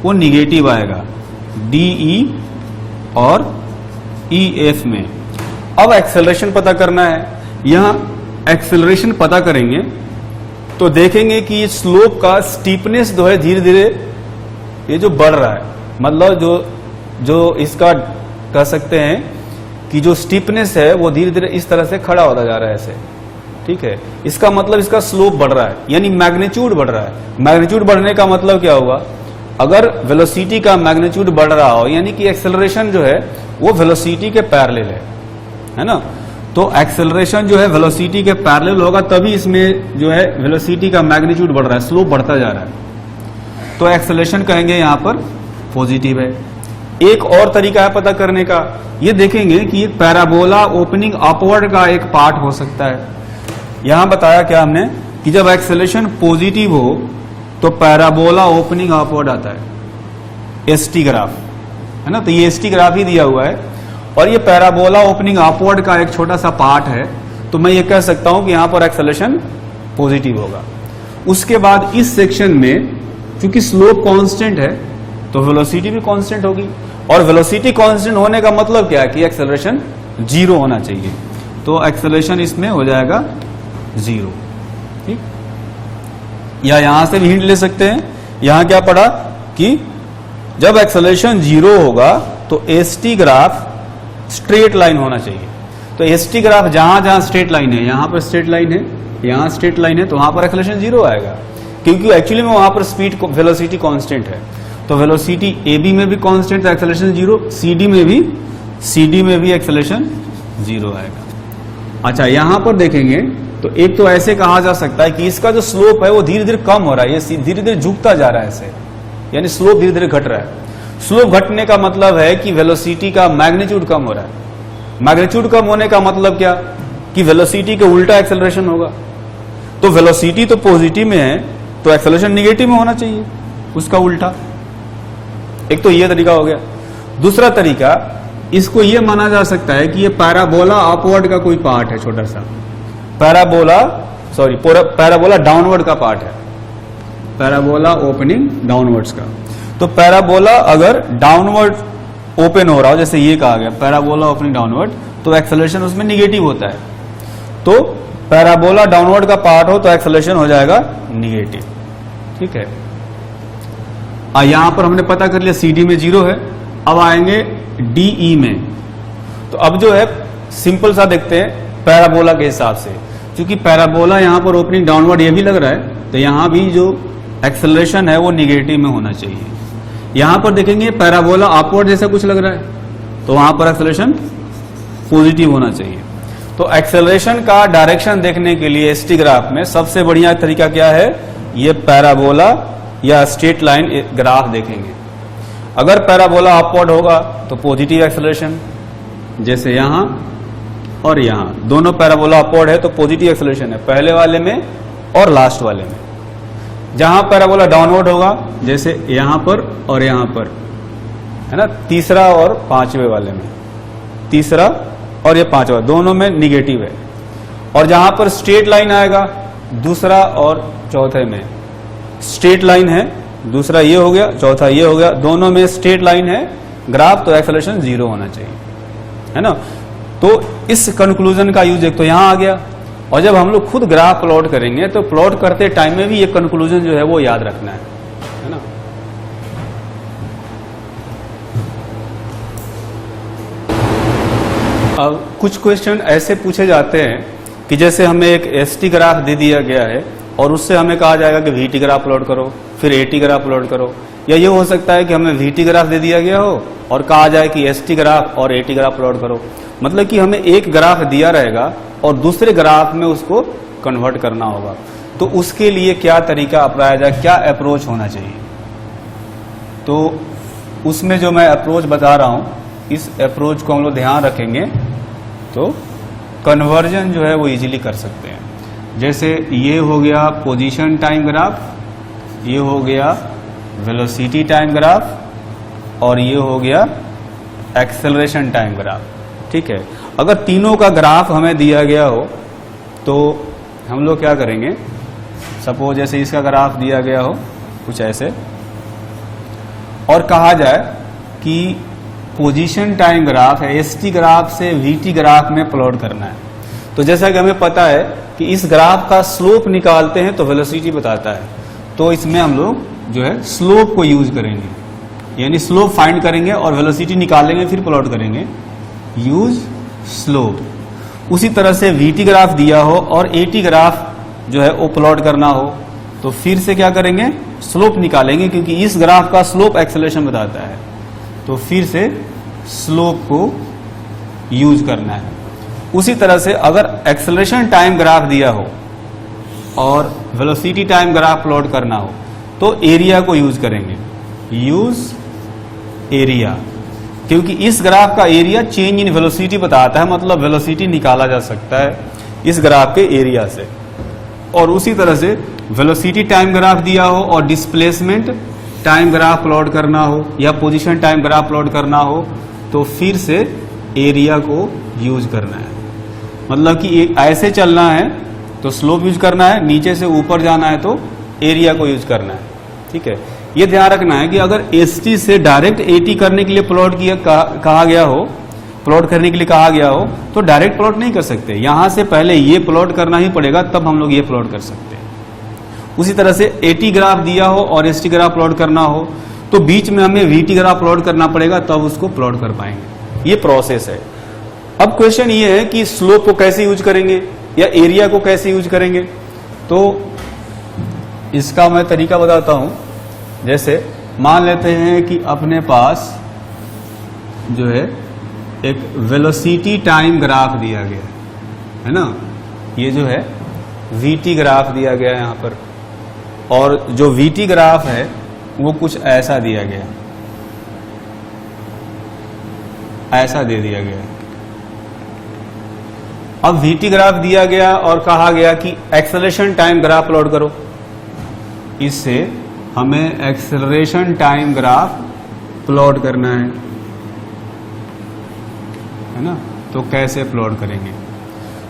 वो निगेटिव आएगा, DE और EF में। अब एक्सेलरेशन पता करना है। यहां एक्सेलरेशन पता करेंगे तो देखेंगे कि ये स्लोप का स्टीपनेस जो है धीरे धीरे ये जो बढ़ रहा है, मतलब जो इसका कह सकते हैं कि जो स्टीपनेस है वो धीरे धीरे इस तरह से खड़ा होता जा रहा है ऐसे, ठीक है। इसका मतलब इसका स्लोप बढ़ रहा है, यानी मैग्नीट्यूड बढ़ रहा है। मैग्नीट्यूड बढ़ने का मतलब क्या हुआ, अगर वेलोसिटी का मैग्नीट्यूड बढ़ रहा हो यानी कि एक्सेलरेशन जो है वो वेलोसिटी के पैरेलल है ना। तो एक्सेलरेशन जो है वेलोसिटी के पैरेलल होगा, तभी इसमें जो है वेलोसिटी का मैग्नीट्यूड बढ़ रहा है, स्लोप बढ़ता जा रहा है। तो एक्सेलरेशन कहेंगे यहां पर पॉजिटिव है। एक और तरीका है पता करने का, ये देखेंगे कि एक पैराबोला ओपनिंग अपवर्ड का एक पार्ट हो सकता है। यहां बताया क्या हमने कि जब एक्सेलरेशन पॉजिटिव हो तो पैराबोला ओपनिंग अपवर्ड आता है, ST ग्राफ, है ना। तो ये ST ग्राफ ही दिया हुआ है, और ये पैराबोला ओपनिंग अपवर्ड का एक छोटा सा पार्ट है। तो मैं ये कह सकता हूं कि यहां पर एक्सेलरेशन पॉजिटिव होगा। उसके बाद इस सेक्शन में चूंकि स्लोप कांस्टेंट है तो वेलोसिटी भी कांस्टेंट होगी, और वेलोसिटी कांस्टेंट होने का मतलब क्या है कि एक्सेलरेशन 0 होना चाहिए। तो एक्सेलरेशन इसमें हो जाएगा 0, ठीक। या यहां से भी हिंट ले सकते हैं। यहां क्या पढ़ा कि जब एक्सेलरेशन 0 होगा तो एसटी ग्राफ स्ट्रेट लाइन होना चाहिए। तो एसटी ग्राफ जहां जहां स्ट्रेट लाइन है, यहां पर स्ट्रेट लाइन है, यहां स्ट्रेट लाइन है, तो वहां पर एक्सेलरेशन 0 आएगा, क्योंकि एक्चुअली में वहां पर स्पीड वेलोसिटी कांस्टेंट है। तो वेलोसिटी AB में भी कांस्टेंट है, एक्सेलरेशन 0, CD में भी एक्सेलरेशन 0 आएगा। अच्छा, यहां पर देखेंगे तो एक तो ऐसे कहा जा सकता है कि इसका जो स्लोप है वो धीरे धीरे कम हो रहा है, ये धीरे धीरे झुकता जा रहा है ऐसे, यानी स्लोप धीरे धीरे घट रहा है। स्लोप घटने का मतलब है कि वेलोसिटी का मैग्नीट्यूड कम हो रहा है। मैग्नीट्यूड कम होने का मतलब क्या, कि वेलोसिटी के उल्टा एक्सेलरेशन होगा। तो वेलोसिटी तो पॉजिटिव में है तो एक्सेलरेशन निगेटिव में होना चाहिए, उसका उल्टा। एक तो ये तरीका हो गया। दूसरा तरीका, इसको ये माना जा सकता है कि ये पैराबोला अपवर्ड का कोई पार्ट है, छोटा सा पैराबोला डाउनवर्ड का पार्ट है, पैराबोला ओपनिंग डाउनवर्ड्स का। तो पैराबोला अगर डाउनवर्ड ओपन हो रहा हो, जैसे ये कहा गया पैराबोला ओपनिंग डाउनवर्ड, तो एक्सेलरेशन उसमें निगेटिव होता है। तो पैराबोला डाउनवर्ड का पार्ट हो तो एक्सेलरेशन हो जाएगा निगेटिव। ठीक है, यहां पर हमने पता कर लिया CD में 0 है। अब आएंगे DE में। तो अब जो है सिंपल सा देखते हैं पैराबोला के हिसाब से, क्योंकि पैराबोला यहां पर ओपनिंग डाउनवर्ड ये भी लग रहा है, तो यहां भी जो एक्सेलरेशन है वो निगेटिव में होना चाहिए। यहां पर देखेंगे पैराबोला अपवर्ड जैसा कुछ लग रहा है, तो वहां पर एक्सेलरेशन पॉजिटिव होना चाहिए। तो एक्सेलरेशन का डायरेक्शन देखने के लिए एसटी ग्राफ में सबसे बढ़िया तरीका क्या है, ये पैराबोला या स्ट्रेट लाइन ग्राफ देखेंगे। अगर पैराबोला अपवर्ड होगा तो पॉजिटिव एक्सेलरेशन, जैसे यहां और यहां दोनों पैराबोला अपवर्ड है तो पॉजिटिव एक्सेलरेशन है, पहले वाले में और लास्ट वाले में। जहां पैराबोला डाउनवर्ड होगा, जैसे यहां पर और यहां पर, है ना, तीसरा और पांचवें वाले में, तीसरा और ये पांचवा, दोनों में निगेटिव है। और जहां पर स्ट्रेट लाइन आएगा, दूसरा और चौथे में स्ट्रेट लाइन है, दूसरा ये हो गया, चौथा ये हो गया, दोनों में स्ट्रेट लाइन है ग्राफ, तो एक्सेलरेशन 0 होना चाहिए, है ना। तो इस कंक्लूजन का यूज एक तो यहां आ गया, और जब हम लोग खुद ग्राफ प्लॉट करेंगे तो प्लॉट करते टाइम में भी ये कंक्लूजन जो है वो याद रखना है ना। अब कुछ क्वेश्चन ऐसे पूछे जाते हैं कि जैसे हमें एक एसटी ग्राफ दे दिया गया है और उससे हमें कहा जाएगा कि वीटी ग्राफ प्लॉट करो, फिर एटी ग्राफ प्लॉट करो। या ये हो सकता है कि हमें वीटी ग्राफ दे दिया गया हो और कहा जाए कि एसटी ग्राफ और एटी ग्राफ प्लॉट करो। मतलब कि हमें एक ग्राफ दिया रहेगा और दूसरे ग्राफ में उसको कन्वर्ट करना होगा। तो उसके लिए क्या तरीका अपनाया जाए, क्या अप्रोच होना चाहिए। तो उसमें जो मैं अप्रोच बता रहा हूं, इस अप्रोच को हम लोग ध्यान रखेंगे तो कन्वर्जन जो है वो इजीली कर सकते हैं। जैसे ये हो गया पोजीशन टाइम ग्राफ, ये हो गया वेलोसिटी टाइम ग्राफ और ये हो गया एक्सेलरेशन टाइम ग्राफ। ठीक है, अगर तीनों का ग्राफ हमें दिया गया हो तो हम लोग क्या करेंगे, सपोज जैसे इसका ग्राफ दिया गया हो कुछ ऐसे, और कहा जाए कि पोजीशन टाइम ग्राफ है एसटी ग्राफ से वीटी ग्राफ में प्लॉट करना है। तो जैसा कि हमें पता है कि इस ग्राफ का स्लोप निकालते हैं तो वेलोसिटी बताता है, तो इसमें हम लोग जो है स्लोप को यूज करेंगे, यानी स्लोप फाइंड करेंगे और वेलोसिटी निकालेंगे फिर प्लॉट करेंगे, यूज स्लोप। उसी तरह से वीटी ग्राफ दिया हो और एटी ग्राफ जो है वो प्लॉट करना हो तो फिर से क्या करेंगे, स्लोप निकालेंगे, क्योंकि इस ग्राफ का स्लोप एक्सेलरेशन बताता है, तो फिर से स्लोप को यूज करना है। उसी तरह से अगर एक्सेलरेशन टाइम ग्राफ दिया हो और वेलोसिटी टाइम ग्राफ प्लॉट करना हो तो एरिया को यूज करेंगे, यूज एरिया, क्योंकि इस ग्राफ का एरिया चेंज इन वेलोसिटी बताता है, मतलब वेलोसिटी निकाला जा सकता है इस ग्राफ के एरिया से। और उसी तरह से वेलोसिटी टाइम ग्राफ दिया हो और डिस्प्लेसमेंट टाइम ग्राफ प्लॉट करना हो या पोजीशन टाइम ग्राफ प्लॉट करना हो तो फिर से एरिया को यूज करना है। मतलब कि ऐसे चलना है तो स्लोप यूज करना है, नीचे से ऊपर जाना है तो एरिया को यूज करना है। ठीक है, ये ध्यान रखना है कि अगर एसटी से डायरेक्ट एटी करने के लिए प्लॉट किया कहा गया हो, प्लॉट करने के लिए कहा गया हो तो डायरेक्ट प्लॉट नहीं कर सकते, यहां से पहले ये प्लॉट करना ही पड़ेगा, तब हम लोग ये प्लॉट कर सकते हैं। उसी तरह से AT ग्राफ दिया हो और ST ग्राफ प्लॉट करना हो तो बीच में हमें VT ग्राफ प्लॉट करना पड़ेगा, तब उसको प्लॉट कर पाएंगे। ये प्रोसेस है। अब क्वेश्चन ये है कि स्लोप को कैसे यूज करेंगे या एरिया को कैसे यूज करेंगे। तो इसका मैं तरीका बताता हूं। जैसे मान लेते हैं कि अपने पास जो है एक वेलोसिटी टाइम ग्राफ दिया गया है ना, ये जो है VT ग्राफ दिया गया है यहां पर, और जो VT ग्राफ है वो कुछ ऐसा दिया गया, ऐसा दे दिया गया। अब VT ग्राफ दिया गया और कहा गया कि एक्सेलरेशन टाइम ग्राफ प्लॉट करो। इससे हमें एक्सेलरेशन टाइम ग्राफ प्लॉट करना है ना। तो कैसे प्लॉट करेंगे?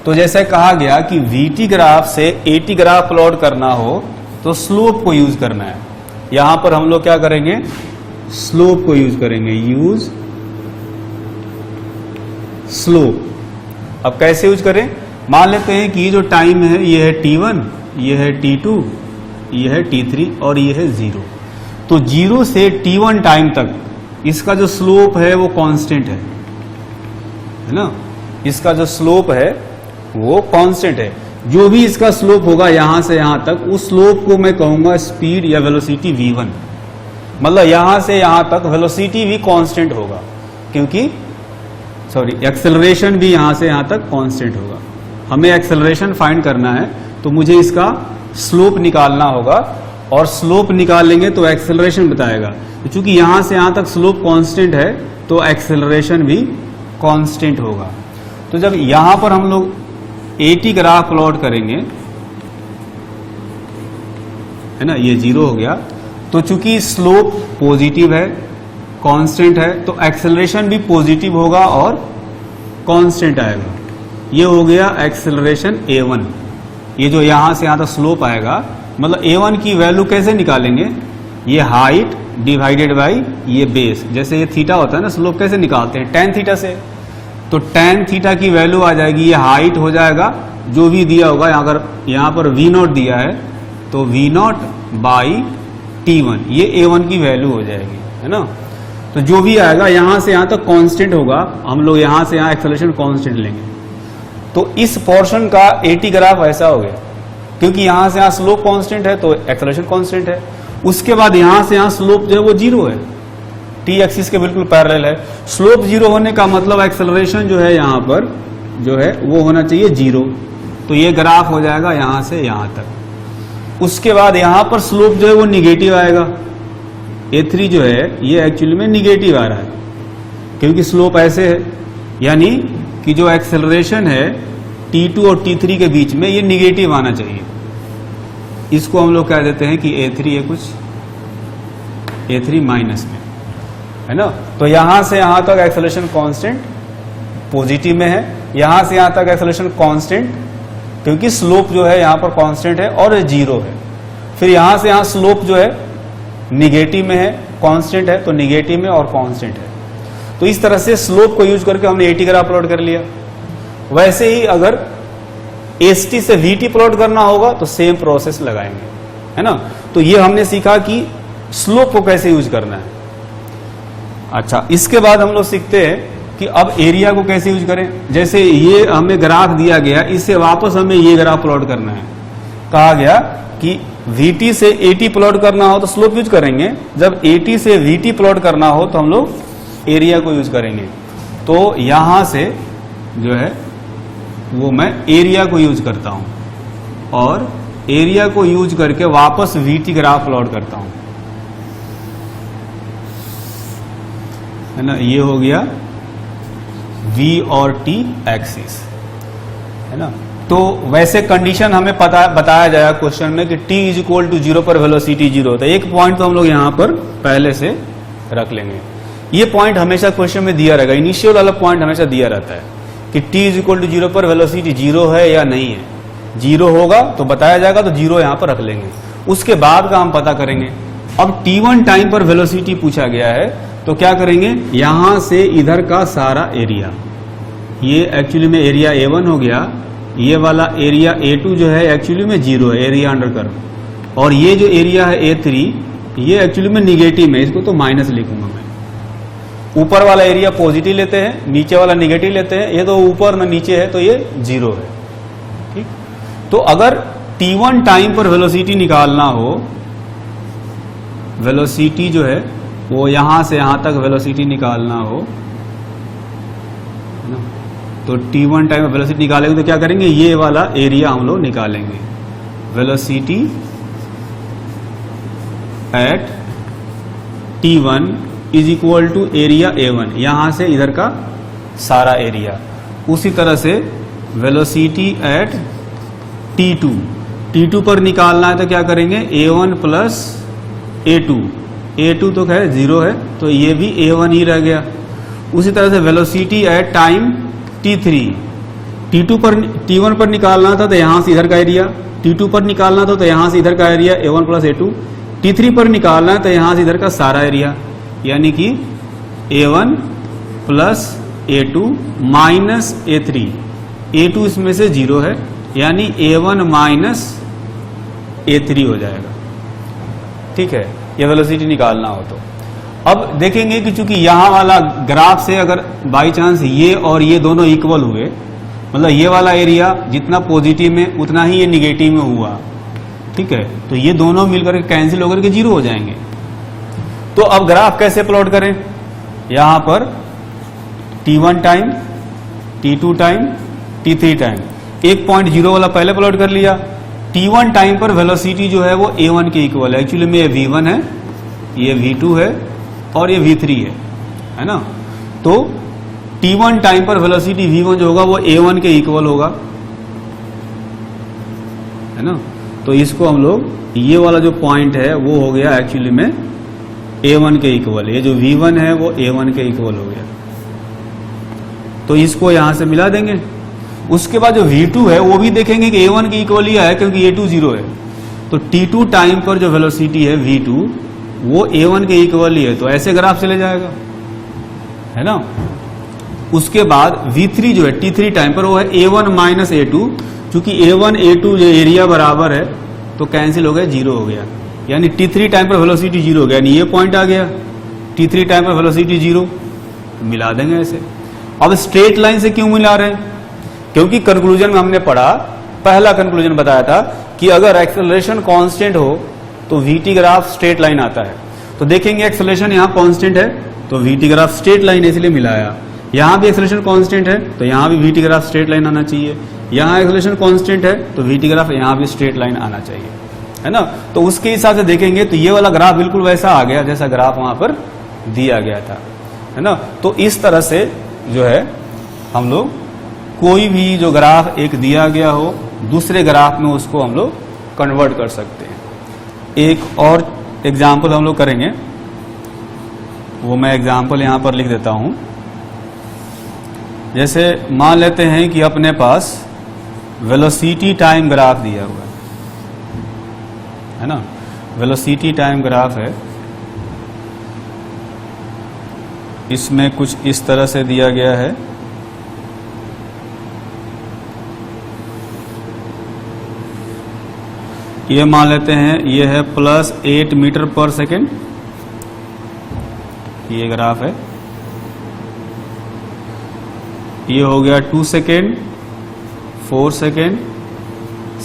तो जैसे कहा गया कि VT ग्राफ से AT ग्राफ प्लॉट करना हो तो स्लोप को यूज करना है। यहां पर हम लोग क्या करेंगे? स्लोप को यूज करेंगे, यूज स्लोप। अब कैसे यूज करें? मान लेते हैं कि ये जो टाइम है ये है T1, ये है T2, ये है T3 और ये है 0। तो 0 से T1 टाइम तक इसका जो स्लोप है वो कांस्टेंट है ना। इसका जो स्लोप है वो कांस्टेंट है। जो भी इसका स्लोप होगा यहां से यहां तक, उस स्लोप को मैं कहूंगा स्पीड या वेलोसिटी V1। मतलब यहां से यहां तक वेलोसिटी भी कांस्टेंट होगा, क्योंकि एक्सेलरेशन भी यहां से यहां तक कांस्टेंट होगा। हमें एक्सेलरेशन फाइंड करना है तो मुझे इसका स्लोप निकालना होगा, और स्लोप निकालेंगे तो एक्सेलरेशन बताएगा। तो चूंकि यहां से यहां तक स्लोप कांस्टेंट है तो एक्सेलरेशन भी कांस्टेंट होगा। तो जब यहां पर हम लोग AT ग्राफ प्लॉट करेंगे, है ना, ये 0 हो गया, तो चूंकि स्लोप पॉजिटिव है, कांस्टेंट है, तो एक्सेलरेशन भी पॉजिटिव होगा और कांस्टेंट आएगा। ये हो गया एक्सेलरेशन A1। ये जो यहां से यहां तक स्लोप आएगा, मतलब A1 की वैल्यू कैसे निकालेंगे? ये हाइट डिवाइडेड बाई ये बेस। जैसे ये थीटा होता है ना, स्लोप कैसे निकालते हैं? tan थीटा से। तो tan थीटा की वैल्यू आ जाएगी, ये हाइट हो जाएगा जो भी दिया होगा। अगर यहां पर V0 दिया है तो V0 बाई T1, ये A1 की वैल्यू हो जाएगी, है ना। तो जो भी आएगा यहां से यहां तक कांस्टेंट होगा, हम लोग यहां से यहां एक्सेलरेशन कांस्टेंट लेंगे। तो इस पोर्शन का AT ग्राफ ऐसा हो गया, क्योंकि यहां से यहां स्लोप कांस्टेंट है तो एक्सेलरेशन कांस्टेंट है। उसके बाद यहां से यहां स्लोप जो है वो 0 है, T एक्सिस के बिल्कुल पैरेलल है। स्लोप 0 होने का मतलब एक्सेलरेशन जो है यहां पर जो है वो होना चाहिए 0। तो ये ग्राफ हो जाएगा यहां से यहां तक। उसके बाद यहां पर स्लोप जो है वो निगेटिव आएगा। A3 जो है ये एक्चुअली में निगेटिव आ रहा है, क्योंकि स्लोप ऐसे है, यानी कि जो एक्सेलरेशन है T2 और T3 के बीच में ये निगेटिव आना चाहिए। इसको हम लोग कह देते हैं कि A3 है कुछ, A3 माइनस में, है ना। तो यहां से यहां तक एक्सेलरेशन कांस्टेंट पॉजिटिव में है, यहां से यहां तक एक्सेलरेशन कांस्टेंट, क्योंकि स्लोप जो है यहां पर कांस्टेंट है और 0 है। फिर यहां से यहां स्लोप जो है निगेटिव में है, कांस्टेंट है, तो निगेटिव में और कांस्टेंट है। तो इस तरह से स्लोप को यूज करके हमने AT ग्राफ प्लॉट कर लिया। वैसे ही अगर ST से VT प्लॉट करना होगा तो सेम प्रोसेस लगाएंगे, है ना। तो ये हमने सीखा कि स्लोप को कैसे यूज करना है। अच्छा, इसके बाद हम लोग सीखते हैं कि अब एरिया को कैसे यूज करें। जैसे ये हमें ग्राफ दिया गया, इससे वापस हमें ये ग्राफ प्लॉट करना है। कहा गया कि VT से AT प्लॉट करना हो तो स्लोप यूज करेंगे, जब AT से VT प्लॉट करना हो तो हम लोग एरिया को यूज करेंगे। तो यहां से जो है वो मैं एरिया को यूज करता हूं, और एरिया को यूज करके वापस VT ग्राफ प्लॉट करता हूं, है ना। ये हो गया V और T एक्सिस, है ना। तो वैसे कंडीशन हमें बताया जाएगा क्वेश्चन में कि T इज इक्वल टू 0 पर वेलोसिटी 0 होता है। एक पॉइंट तो हम लोग यहां पर पहले से रख लेंगे। ये पॉइंट हमेशा क्वेश्चन में दिया रहेगा, इनिशियल वाला पॉइंट हमेशा दिया रहता है कि T इज इक्वल टू 0 पर वेलोसिटी 0 है या नहीं है। 0 होगा तो बताया जाएगा, तो 0 यहां पर रख लेंगे। उसके बाद का हम पता करेंगे। अब T1 टाइम पर वेलोसिटी पूछा गया है, तो क्या करेंगे? यहां से इधर का सारा एरिया, ये एक्चुअली में एरिया A1 हो गया, ये वाला एरिया A2 जो है एक्चुअली में 0 है, एरिया अंडर कर्व, और ये जो एरिया है A3 ये एक्चुअली में निगेटिव है, इसको तो माइनस लिखूंगा मैं। ऊपर वाला एरिया पॉजिटिव लेते हैं, नीचे वाला निगेटिव लेते हैं, ये तो ऊपर ना नीचे है तो ये 0 है। ठीक, तो अगर t1 टाइम पर वेलोसिटी निकालना हो, वेलोसिटी जो है वो यहां से यहां तक वेलोसिटी निकालना हो ना, तो t1 टाइम पर वेलोसिटी निकालेंगे तो क्या करेंगे, ये वाला एरिया हम लोग निकालेंगे, velocity at t1 is equal to area A1, यहां से इधर का सारा एरिया। उसी तरह से वेलोसिटी एट t2 पर निकालना है तो क्या करेंगे, A1 प्लस A2 तो खैर 0 है तो ये भी A1 ही रह गया। उसी तरह से वेलोसिटी एट टाइम t1 पर निकालना था तो यहां से इधर का एरिया, t2 पर निकालना था तो यहां से इधर का area A1 plus A2, t3 पर निकालना है तो यहां से इधर का सारा एरिया, यानी कि A1 plus A2 minus A3, A2 इसमें से 0 है यानी A1 माइनस A3 हो जाएगा। ठीक है, ये वेलोसिटी निकालना हो तो अब देखेंगे कि चूंकि यहां वाला ग्राफ से अगर बाई चांस ये और ये दोनों इक्वल हुए, मतलब ये वाला एरिया जितना पॉजिटिव में उतना ही ये निगेटिव में हुआ, ठीक है, तो ये दोनों मिलकर कैंसिल होकर के 0 हो जाएंगे। तो अब ग्राफ कैसे प्लॉट करें, यहां पर t1 time, t2 time, t3 time, 1.0 वाला पहले प्लॉट कर लिया। t1 टाइम पर वेलोसिटी जो है वो A1 के इक्वल है, एक्चुअली में ये V1 है, ये V2 है और ये V3 है ना। तो t1 टाइम पर वेलोसिटी V1 जो होगा वो A1 के इक्वल होगा, है ना। तो इसको हम लोग, ये वाला जो पॉइंट है वो हो गया एक्चुअली में A1 के इक्वल, ये जो V1 है वो A1 के इक्वल हो गया, तो इसको यहां से मिला देंगे। उसके बाद जो V2 है वो भी देखेंगे कि A1 के इक्वल ही है क्योंकि A2 0 है, तो t2 टाइम पर जो वेलोसिटी है V2 वो A1 के इक्वल ही है, तो ऐसे ग्राफ चले जाएगा, है ना। उसके बाद V3 जो है t3 टाइम पर वो है A1 माइनस A2, चूंकि A1 A2 जो एरिया बराबर है तो कैंसिल हो गया, 0 हो गया, यानी t3 टाइम पर वेलोसिटी 0 हो गया, यानी ये पॉइंट आ गया, t3 टाइम पर वेलोसिटी 0, मिला देंगे ऐसे। अब स्ट्रेट लाइन से क्यों मिला रहे हैं, क्योंकि कंक्लूजन में हमने पढ़ा, पहला कंक्लूजन बताया था कि अगर एक्सेलरेशन कांस्टेंट हो तो VT ग्राफ स्ट्रेट लाइन आता है। तो देखेंगे एक्सेलरेशन यहाँ कांस्टेंट है तो VT ग्राफ स्ट्रेट लाइन है, इसलिए मिलाया। यहाँ भी एक्सेलरेशन कांस्टेंट है तो यहाँ भी VT ग्राफ स्ट्रेट लाइन आना चाहिए, यहाँ एक्सेलरेशन कांस्टेंट है तो VT ग्राफ यहाँ भी स्ट्रेट लाइन आना चाहिए, है ना। तो उसके हिसाब से देखेंगे तो ये वाला ग्राफ बिल्कुल वैसा आ गया जैसा ग्राफ वहां पर दिया गया था, है ना। तो इस तरह से जो है हम लोग कोई भी जो ग्राफ एक दिया गया हो दूसरे ग्राफ में उसको हम लोग कन्वर्ट कर सकते हैं। एक और एग्जाम्पल हम लोग करेंगे, वो मैं एग्जाम्पल यहां पर लिख देता हूं। जैसे मान लेते हैं कि अपने पास वेलोसिटी टाइम ग्राफ दिया हुआ है ना, वेलोसिटी टाइम ग्राफ है, इसमें कुछ इस तरह से दिया गया है। ये मान लेते हैं ये है +8 मीटर पर सेकेंड, ये ग्राफ है। ये हो गया 2 सेकेंड, 4 सेकेंड,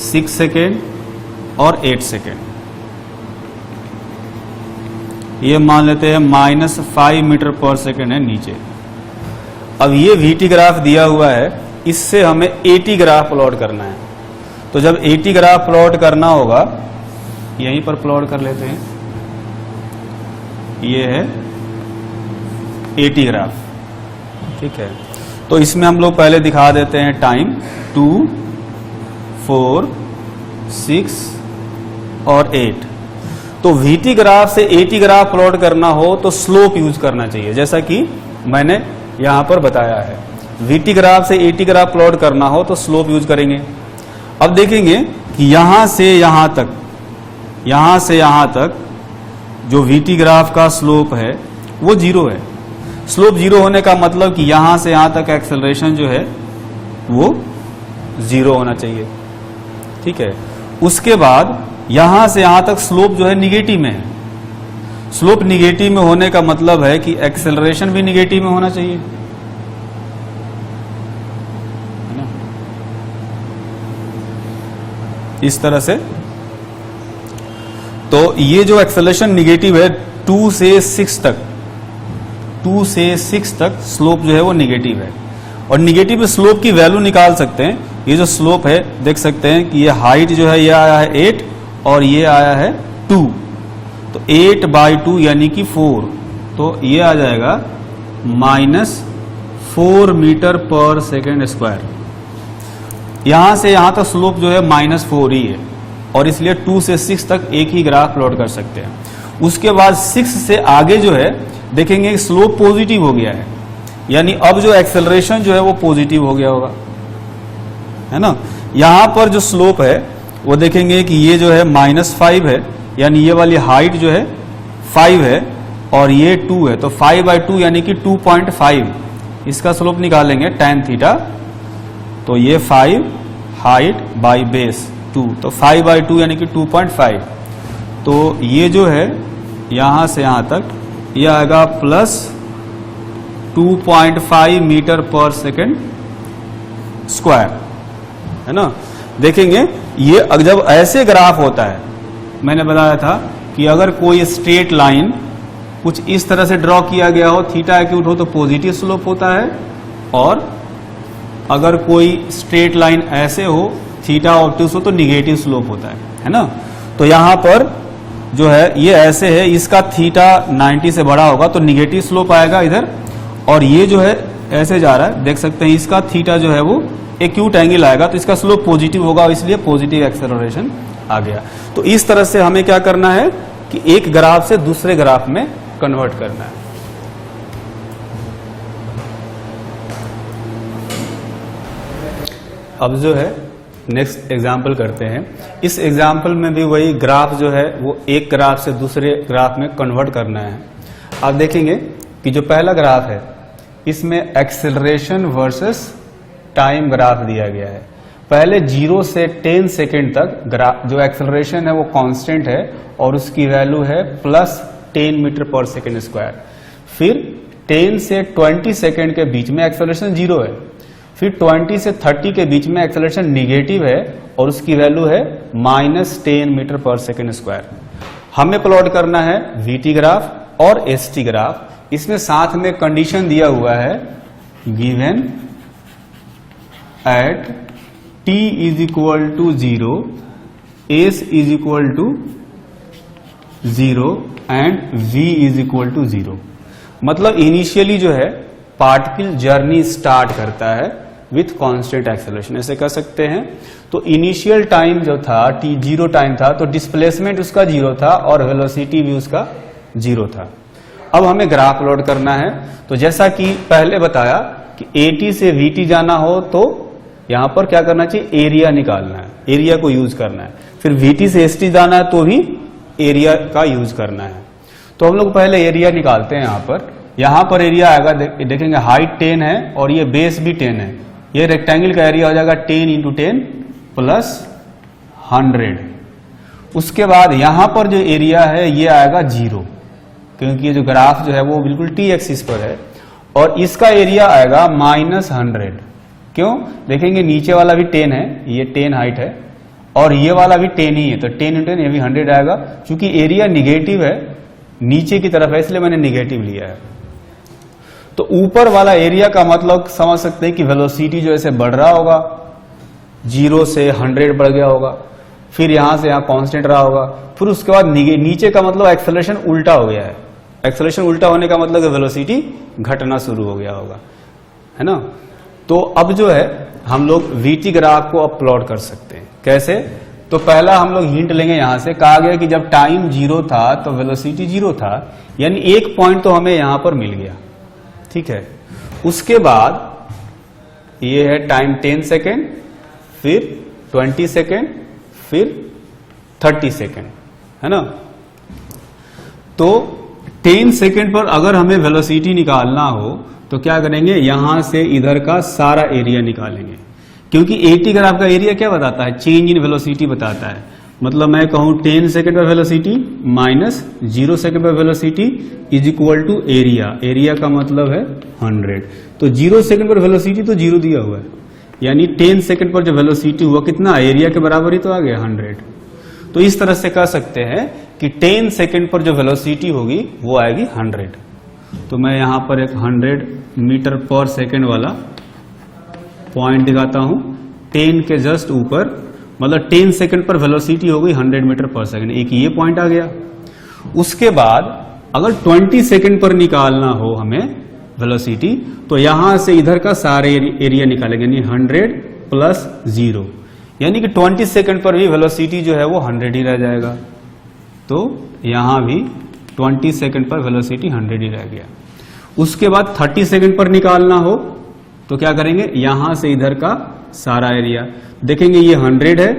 6 सेकेंड और 8 सेकेंड। ये मान लेते हैं -5 मीटर पर सेकेंड है नीचे। अब ये VT ग्राफ दिया हुआ है, इससे हमें AT ग्राफ प्लॉट करना है। तो जब AT ग्राफ प्लॉट करना होगा, यहीं पर प्लॉट कर लेते हैं, ये है AT ग्राफ, ठीक है। तो इसमें हम लोग पहले दिखा देते हैं टाइम 2, 4, 6 और 8। तो VT ग्राफ से AT ग्राफ प्लॉट करना हो तो स्लोप यूज करना चाहिए, जैसा कि मैंने यहां पर बताया है। VT ग्राफ से AT ग्राफ प्लॉट करना हो तो स्लोप यूज करेंगे। अब देखेंगे कि यहां से यहां तक जो VT ग्राफ का स्लोप है वो 0 है। स्लोप 0 होने का मतलब कि यहां से यहां तक एक्सेलरेशन जो है वो 0 होना चाहिए, ठीक है। उसके बाद यहां से यहां तक स्लोप जो है निगेटिव में है। स्लोप निगेटिव में होने का मतलब है कि एक्सेलरेशन भी निगेटिव में होना चाहिए, है ना, इस तरह से। तो ये जो एक्सेलरेशन निगेटिव है 2 से 6 तक स्लोप जो है वो निगेटिव है। और निगेटिव स्लोप की वैल्यू निकाल सकते हैं। ये जो स्लोप है देख सकते हैं कि ये हाइट जो है ये आया है 8 और ये आया है 2, तो 8/2 यानी कि 4, तो ये आ जाएगा -4 मीटर पर सेकेंड स्क्वायर। यहां से यहां तक स्लोप जो है -4 ही है और इसलिए 2 से 6 तक एक ही ग्राफ प्लॉट कर सकते हैं। उसके बाद 6 से आगे जो है देखेंगे स्लोप पॉजिटिव हो गया है, यानी अब जो एक्सेलरेशन जो है वो पॉजिटिव हो गया होगा, है ना। यहां पर जो स्लोप है वो देखेंगे कि ये जो है -5 है, यानी ये वाली हाइट जो है 5 है और ये 2 है, तो 5/2 यानी कि 2.5, इसका स्लोप निकालेंगे tan थीटा, तो ये 5 हाइट बाई बेस 2, तो 5/2 यानी कि 2.5, तो ये जो है यहां से यहां तक ये आएगा +2.5 मीटर पर सेकेंड स्क्वायर, है ना। देखेंगे ये जब ऐसे ग्राफ होता है, मैंने बताया था कि अगर कोई स्ट्रेट लाइन कुछ इस तरह से ड्रॉ किया गया हो, थीटा एक्यूट हो तो पॉजिटिव स्लोप होता है, और अगर कोई स्ट्रेट लाइन ऐसे हो, थीटा ऑब्टूस हो, तो निगेटिव स्लोप होता है ना। तो यहां पर जो है ये ऐसे है, इसका थीटा 90 से बड़ा होगा तो निगेटिव स्लोप आएगा इधर, और ये जो है ऐसे जा रहा है, देख सकते हैं इसका थीटा जो है वो एक्यूट एंगल आएगा, तो इसका स्लोप पॉजिटिव होगा, इसलिए पॉजिटिव एक्सेलरेशन आ गया। तो इस तरह से हमें क्या करना है कि एक ग्राफ से दूसरे ग्राफ में कन्वर्ट करना है। अब जो है नेक्स्ट एग्जाम्पल करते हैं। इस एग्जाम्पल में भी वही ग्राफ जो है वो एक ग्राफ से दूसरे ग्राफ में कन्वर्ट करना है। आप देखेंगे कि जो पहला ग्राफ है इसमें एक्सेलरेशन वर्सेस टाइम ग्राफ दिया गया है। पहले 0 से 10 सेकेंड तक ग्राफ जो एक्सेलरेशन है वो कांस्टेंट है और उसकी वैल्यू है +10 मीटर पर सेकेंड स्क्वायर। फिर 10 से 20 सेकेंड के बीच में एक्सेलरेशन 0 है, फिर 20 से 30 के बीच में एक्सेलरेशन निगेटिव है और उसकी वैल्यू है -10 मीटर पर सेकेंड स्क्वायर। हमें प्लॉट करना है VT ग्राफ और ST ग्राफ। इसमें साथ में कंडीशन दिया हुआ है given at t = 0, s = 0 and v = 0। मतलब इनिशियली जो है पार्टिकल जर्नी स्टार्ट करता है विथ कांस्टेंट एक्सेलरेशन, ऐसे कह सकते हैं। तो इनिशियल टाइम जो था t0 टाइम था, तो डिस्प्लेसमेंट उसका 0 था और वेलोसिटी भी उसका 0 था। अब हमें ग्राफ प्लॉट करना है। तो जैसा कि पहले बताया कि AT से VT जाना हो तो यहां पर क्या करना चाहिए, एरिया निकालना है, एरिया को यूज करना है। फिर VT से ST जाना है तो भी एरिया का यूज करना है। तो हम लोग पहले एरिया निकालते हैं। यहां पर एरिया आएगा, देखेंगे हाइट 10 है और ये बेस भी 10 है। ये रेक्टेंगल का एरिया हो जाएगा 10 × 10 + 100। उसके बाद यहां पर जो एरिया है ये आएगा 0, क्योंकि ये जो ग्राफ जो है वो बिल्कुल T एक्सिस पर है, और इसका एरिया आएगा -100। क्यों, देखेंगे नीचे वाला भी 10 है, ये 10 हाइट है, और ये वाला भी 10 ही है, तो 10 × 10 ये भी 100 आएगा। क्योंकि एरिया निगेटिव है, नीचे की तरफ है, इसलिए मैंने निगेटिव लिया है। तो ऊपर वाला एरिया का मतलब समझ सकते हैं कि वेलोसिटी जो ऐसे बढ़ रहा होगा, 0 से 100 बढ़ गया होगा, फिर यहां से यहां कांस्टेंट रहा होगा, फिर उसके बाद नीचे का मतलब एक्सेलरेशन उल्टा हो गया है। एक्सेलरेशन उल्टा होने का मतलब वेलोसिटी घटना शुरू हो गया होगा, है ना। तो अब जो है हम लोग VT ग्राफ को अब प्लॉट कर सकते हैं। कैसे, तो पहला हम लोग हिंट लेंगे। यहां से कहा गया कि जब टाइम 0 था तो वेलोसिटी 0 था, यानी एक पॉइंट तो हमें यहां पर मिल गया, ठीक है। उसके बाद ये है टाइम 10 सेकेंड, फिर 20 सेकेंड, फिर 30 सेकेंड, है ना। तो 10 सेकेंड पर अगर हमें वेलोसिटी निकालना हो तो क्या करेंगे, यहां से इधर का सारा एरिया निकालेंगे, क्योंकि AT ग्राफ का एरिया क्या बताता है, चेंज इन वेलोसिटी बताता है। मतलब मैं कहूं 10 सेकेंड पर वेलोसिटी माइनस 0 सेकेंड पर velocity is equal to area. Area का मतलब है 100। तो 0 सेकेंड पर वेलोसिटी तो 0 दिया हुआ है, यानी 10 सेकेंड पर जो वेलोसिटी हुआ कितना, एरिया के बराबर ही तो आ गया 100। तो इस तरह से कह सकते हैं कि 10 सेकेंड पर जो वेलोसिटी होगी वो आएगी 100। तो मैं यहां पर एक 100 मीटर पर सेकेंड वाला पॉइंट दिखाता हूं 10 के जस्ट ऊपर, मतलब 10 सेकेंड पर वेलोसिटी हो गई 100 मीटर पर सेकेंड, एक ये पॉइंट आ गया। उसके बाद अगर 20 सेकेंड पर निकालना हो हमें वेलोसिटी, तो यहां से इधर का सारे एरिया निकालेंगे, यानी 100 प्लस 0, यानी कि 20 सेकेंड पर भी वेलोसिटी जो है वो 100 ही रह जाएगा। तो यहां भी 20 सेकेंड पर वेलोसिटी 100 ही रह गया। उसके बाद 30 सेकेंड पर निकालना हो तो क्या करेंगे, यहां से इधर का सारा एरिया देखेंगे, ये 100 है,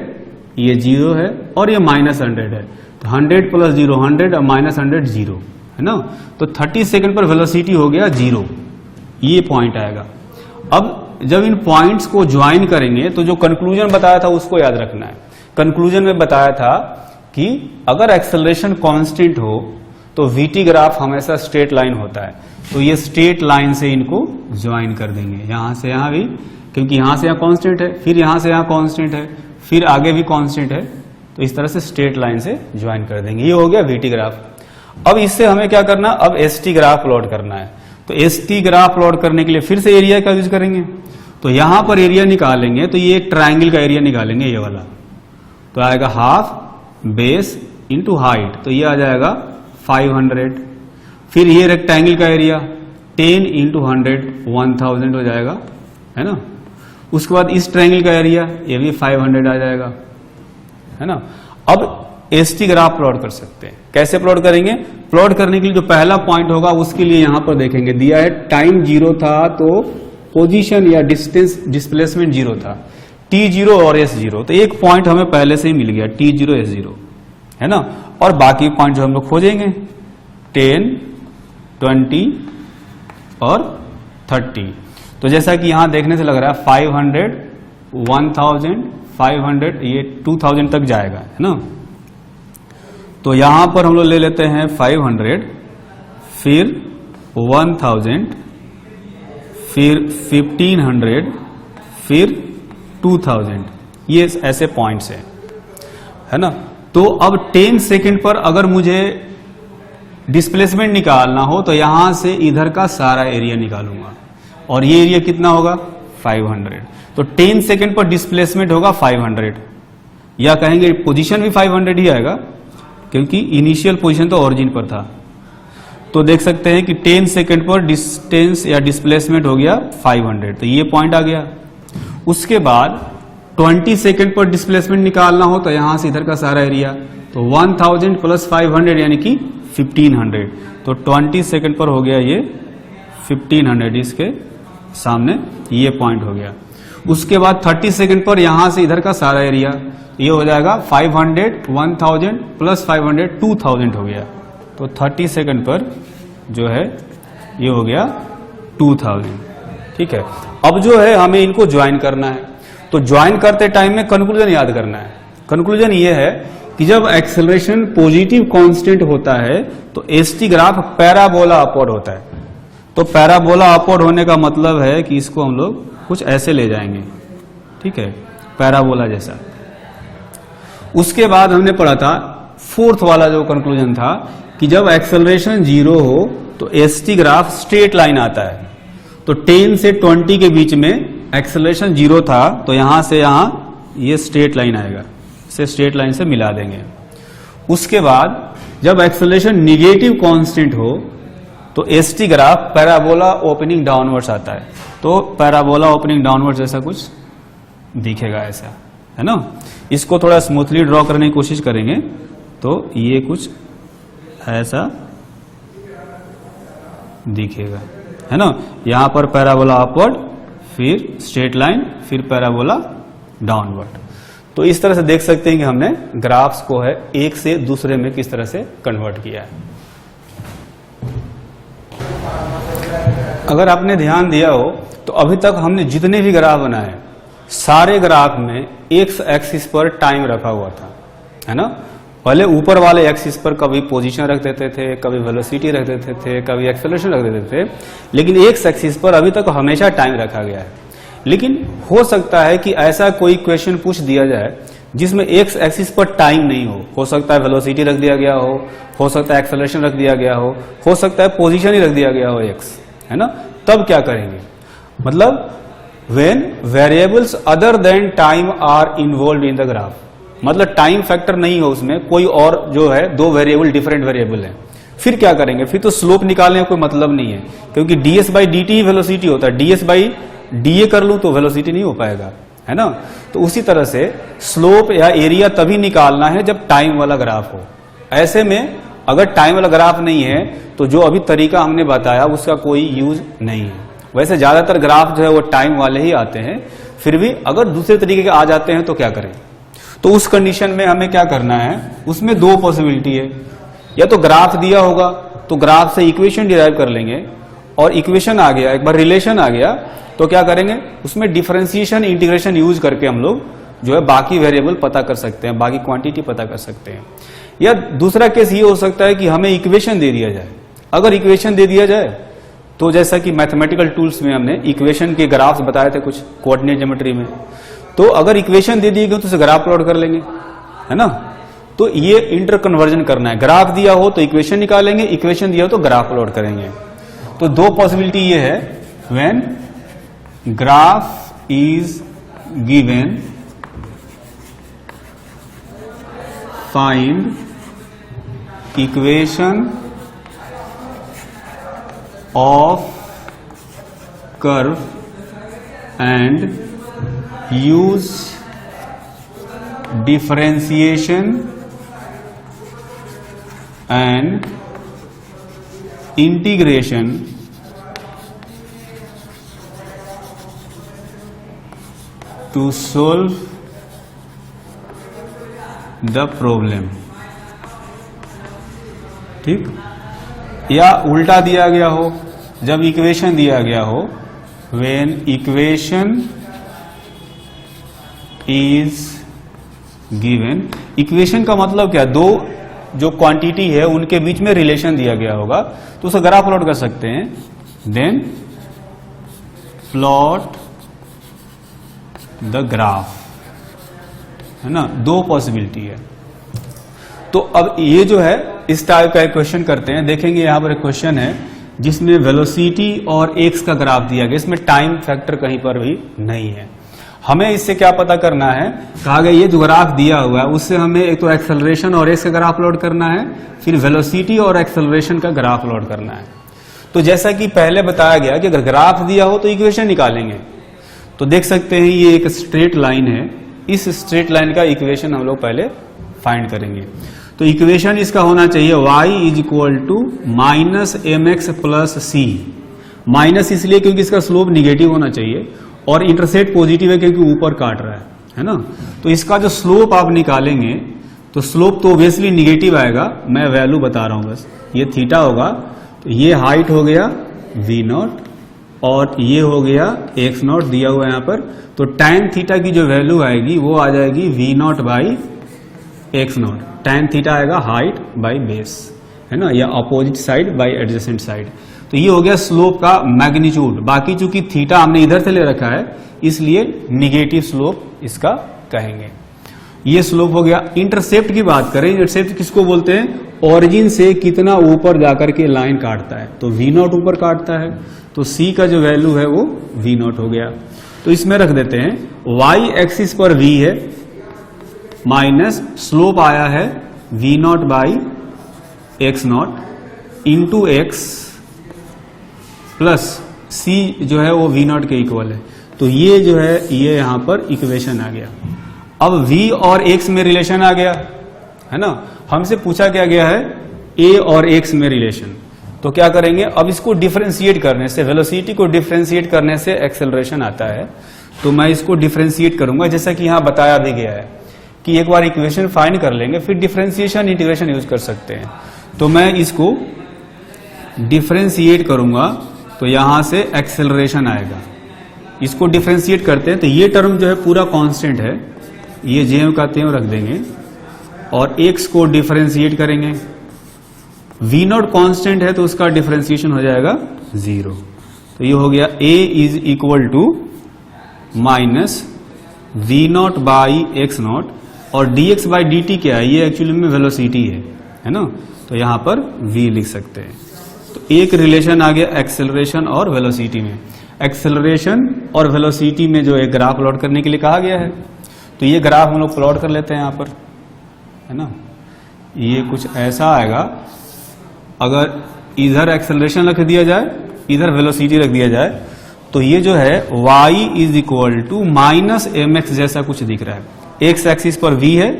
ये 0 है और ये माइनस 100 है। तो 100 प्लस 0 100 और माइनस 100 0 है ना। तो 30 सेकेंड पर वेलोसिटी हो गया 0, ये पॉइंट आएगा। अब जब इन पॉइंट्स को ज्वाइन करेंगे तो जो कंक्लूजन बताया था उसको याद रखना है। कंक्लूजन में बताया था कि अगर एक्सेलरेशन कांस्टेंट हो तो वीटी ग्राफ हमेशा स्ट्रेट लाइन होता है, तो ये स्ट्रेट लाइन से इनको ज्वाइन कर देंगे, यहां से यहां भी, क्योंकि यहां से यहां कांस्टेंट है, फिर यहां से यहां कांस्टेंट है, फिर आगे भी कांस्टेंट है, तो इस तरह से स्ट्रेट लाइन से ज्वाइन कर देंगे। ये हो गया वीटी ग्राफ। अब इससे हमें क्या करना, अब एसटी ग्राफ प्लॉट करना है। तो एसटी ग्राफ प्लॉट करने के लिए फिर से एरिया का यूज करेंगे। तो यहां पर एरिया निकालेंगे तो ये एक ट्राइंगल का एरिया निकालेंगे, ये वाला, तो आएगा हाफ बेस इंटू हाइट, तो ये आ जाएगा 500। फिर ये रेक्टेंगल का एरिया 10 इंटू 100 1000 हो जाएगा, है ना। उसके बाद इस ट्राइंगल का एरिया ये भी 500 आ जाएगा, है ना। अब एसटी ग्राफ प्लॉट कर सकते हैं। कैसे प्लॉट करेंगे, प्लॉट करने के लिए जो पहला पॉइंट होगा उसके लिए यहां पर देखेंगे, दिया है टाइम 0 था तो पोजीशन या डिस्टेंस डिस्प्लेसमेंट 0 था, t0 और s0, तो एक पॉइंट हमें पहले से ही मिल गया t0 s0, है ना। और बाकी पॉइंट जो हम लोग खोजेंगे 10 20 और 30। तो जैसा कि यहां देखने से लग रहा है 500 1000 500 ये 2000 तक जाएगा, है ना। तो यहां पर हम लोग ले लेते हैं 500, फिर 1000, फिर 1500, फिर 2000, ये ऐसे पॉइंट्स है ना। तो अब 10 सेकेंड पर अगर मुझे डिस्प्लेसमेंट निकालना हो तो यहां से इधर का सारा एरिया निकालूंगा, और ये एरिया कितना होगा 500। तो 10 सेकेंड पर डिस्प्लेसमेंट होगा 500, या कहेंगे पोजीशन भी 500 ही आएगा, क्योंकि इनिशियल पोजीशन तो ओरिजिन पर था। तो देख सकते हैं कि 10 सेकेंड पर डिस्टेंस या डिस्प्लेसमेंट हो गया 500, तो ये पॉइंट आ गया। उसके बाद 20 सेकेंड पर डिस्प्लेसमेंट निकालना हो तो यहां से इधर का सारा एरिया, तो 1000 प्लस 500 यानी कि 1500, तो 20 सेकेंड पर हो गया ये 1500, इसके सामने ये पॉइंट हो गया। उसके बाद 30 सेकेंड पर यहां से इधर का सारा एरिया, ये हो जाएगा 500 1000 प्लस 500 2000 हो गया। तो 30 सेकेंड पर जो है ये हो गया 2000, ठीक है। अब जो है हमें इनको ज्वाइन करना है, तो ज्वाइन करते टाइम में कंक्लूजन याद करना है। कंक्लूजन ये है कि जब एक्सेलरेशन पॉजिटिव कांस्टेंट होता है तो एसटी ग्राफ पैराबोला अपवर्ड होता है। तो पैराबोला अपवर्ड होने का मतलब है कि इसको हम लोग कुछ ऐसे ले जाएंगे, ठीक है, पैराबोला जैसा। उसके बाद हमने पढ़ा था फोर्थ वाला जो कंक्लूजन था कि जब एक्सेलरेशन 0 हो तो एसटी ग्राफ स्ट्रेट लाइन आता है। तो 10 से 20 के बीच में एक्सेलरेशन 0 था, तो यहां से यहां ये स्ट्रेट लाइन आएगा, इसे स्ट्रेट लाइन से मिला देंगे। उसके बाद जब एक्सेलरेशन निगेटिव कांस्टेंट हो तो ST graph parabola opening downwards आता है। तो पैराबोला ओपनिंग डाउनवर्ड्स जैसा कुछ दिखेगा, ऐसा, है ना। इसको थोड़ा स्मूथली ड्रॉ करने की कोशिश करेंगे तो ये कुछ ऐसा दिखेगा, है ना। यहां पर पैराबोला अपवर्ड, फिर स्ट्रेट लाइन, फिर पैराबोला डाउनवर्ड। तो इस तरह से देख सकते हैं कि हमने ग्राफ्स को है एक से दूसरे में किस तरह से कन्वर्ट किया है। अगर आपने ध्यान दिया हो तो अभी तक हमने जितने भी ग्राफ बनाए सारे ग्राफ में एक्स एक्सिस पर टाइम रखा हुआ था, है ना। पहले ऊपर वाले एक्सिस पर कभी पोजीशन रख देते थे, कभी वेलोसिटी रख देते थे, कभी एक्सेलरेशन रख देते थे, लेकिन एक्स एक्सिस पर अभी तक हमेशा टाइम रखा गया है। लेकिन हो सकता है कि ऐसा कोई क्वेश्चन पूछ दिया जाए जिसमें एक्स एक्सिस पर टाइम नहीं हो सकता है वेलोसिटी रख दिया गया हो सकता है एक्सेलरेशन रख दिया गया हो सकता है पोजीशन ही रख दिया गया हो एक्स, है ना। तब क्या करेंगे, मतलब when variables other than time are involve in the graph, मतलब टाइम फैक्टर नहीं हो उसमें, कोई और जो है दो वेरिएबल डिफरेंट वेरिएबल है, फिर क्या करेंगे, फिर तो स्लोप निकालने का कोई मतलब नहीं है, क्योंकि ds by dt he velocity होता है, ds बाई da कर लूं तो वेलोसिटी नहीं हो पाएगा, है ना। तो उसी तरह से स्लोप या एरिया तभी निकालना है जब टाइम वाला ग्राफ हो। ऐसे में अगर टाइम वाला ग्राफ नहीं है तो जो अभी तरीका हमने बताया उसका कोई यूज नहीं है। वैसे ज्यादातर ग्राफ जो है वो टाइम वाले ही आते हैं, फिर भी अगर दूसरे तरीके के आ जाते हैं तो क्या करें। तो उस कंडीशन में हमें क्या करना है, उसमें दो पॉसिबिलिटी है, या तो ग्राफ दिया होगा तो ग्राफ से इक्वेशन डिराइव कर लेंगे, और इक्वेशन आ गया, एक बार रिलेशन आ गया तो क्या करेंगे, उसमें डिफरेंशिएशन इंटीग्रेशन यूज करके हम लोग जो है बाकी वेरिएबल पता कर सकते हैं, बाकी क्वांटिटी पता कर सकते हैं। या दूसरा केस ये हो सकता है कि हमें इक्वेशन दे दिया जाए। अगर इक्वेशन दे दिया जाए तो जैसा कि मैथमेटिकल टूल्स में हमने इक्वेशन के ग्राफ्स बताए थे कुछ कोऑर्डिनेट ज्योमेट्री में, तो अगर इक्वेशन दे दी गई तो उसे ग्राफ प्लॉट कर लेंगे, है ना। तो ये इंटर कन्वर्जन करना है, ग्राफ दिया हो तो इक्वेशन निकालेंगे, इक्वेशन दिया हो तो ग्राफ प्लॉट करेंगे। तो दो पॉसिबिलिटी ये है, when graph is given find equation of curve and use differentiation and integration to solve the problem। ठीक, या उल्टा दिया गया हो, जब इक्वेशन दिया गया हो, when equation is given, equation का मतलब क्या, दो जो क्वांटिटी है उनके बीच में रिलेशन दिया गया होगा तो उसे ग्राफ प्लॉट कर सकते हैं। देन प्लॉट द ग्राफ, है ना, दो पॉसिबिलिटी है। तो अब ये जो है इस टाइप का एक क्वेश्चन करते हैं। देखेंगे यहां पर एक क्वेश्चन है जिसमें वेलोसिटी और एक्स का ग्राफ दिया गया, इसमें टाइम फैक्टर कहीं पर भी नहीं है। हमें इससे क्या पता करना है, कहा गया ये जो ग्राफ दिया हुआ है उससे हमें एक तो एक्सेलरेशन और एक्स का ग्राफ प्लॉट करना है, फिर वेलोसिटी और एक्सेलरेशन का ग्राफ प्लॉट करना है। तो जैसा कि पहले बताया गया कि अगर ग्राफ दिया हो तो इक्वेशन निकालेंगे। तो देख सकते हैं ये एक स्ट्रेट लाइन है, इस स्ट्रेट लाइन का इक्वेशन हम लोग पहले फाइंड करेंगे। तो इक्वेशन इसका होना चाहिए y is equal to minus m x plus c. Minus इसलिए क्योंकि इसका स्लोप निगेटिव होना चाहिए और इंटरसेप्ट पॉजिटिव है क्योंकि ऊपर काट रहा है ना। तो इसका जो स्लोप आप निकालेंगे तो स्लोप तो ऑब्वियसली निगेटिव आएगा, मैं वैल्यू बता रहा हूं बस। ये थीटा होगा तो ये हाइट हो गया v0 और ये हो गया x0 दिया हुआ है यहाँ पर। तो tan थीटा की जो वैल्यू आएगी वो आ जाएगी v0 by x0। tan theta आएगा हाइट बाई बेस, है ना, या opposite side by adjacent side. तो ये हो गया स्लोप का मैग्नीट्यूड। बाकी चूंकि थीटा हमने इधर से ले रखा है इसलिए निगेटिव स्लोप इसका कहेंगे। ये स्लोप हो गया। इंटरसेप्ट की बात करें, इंटरसेप्ट किसको बोलते हैं, ओरिजिन से कितना ऊपर जाकर के लाइन काटता है। तो v0 ऊपर काटता है तो c का जो वैल्यू है वो v0 हो गया। तो इसमें रख देते हैं y एक्सिस पर v है माइनस स्लोप आया है v0 by x0 into x plus c जो है वो v0 के इक्वल है। तो ये जो है ये यहां पर इक्वेशन आ गया। अब v और x में रिलेशन आ गया, है ना। हमसे पूछा क्या गया है a और x में रिलेशन। तो क्या करेंगे, अब इसको डिफरेंशिएट करने से, वेलोसिटी को डिफरेंशिएट करने से एक्सेलरेशन आता है। तो मैं इसको डिफरेंशिएट करूंगा जैसा कि यहां बताया भी गया है कि एक बार इक्वेशन फाइंड कर लेंगे फिर डिफरेंशिएशन इंटीग्रेशन यूज कर सकते हैं। तो मैं इसको डिफरेंशिएट करूंगा तो यहां से एक्सेलरेशन आएगा। इसको डिफरेंशिएट करते हैं तो ये टर्म जो है पूरा कांस्टेंट है, ये जेम का त्यों रख देंगे और x को डिफरेंशिएट करेंगे, v नॉट कॉन्स्टेंट है तो उसका डिफरेंशिएशन हो जाएगा 0। तो ये हो गया a is equal to minus v naught by x naught, और dx बाई dt क्या है, ये एक्चुअली में वेलोसिटी है ना, तो यहां पर v लिख सकते हैं। तो एक रिलेशन आ गया एक्सेलरेशन और वेलोसिटी में। एक्सेलरेशन और वेलोसिटी में जो एक ग्राफ प्लॉट करने के लिए कहा गया है, तो ये ग्राफ हम लोग प्लॉट कर लेते हैं यहां पर, है ना। ये कुछ ऐसा आएगा, अगर इधर एक्सेलरेशन रख दिया जाए, इधर वेलोसिटी रख दिया जाए, तो ये जो है y is equal to minus m x जैसा कुछ दिख रहा है। एक्स एक्सिस पर v है,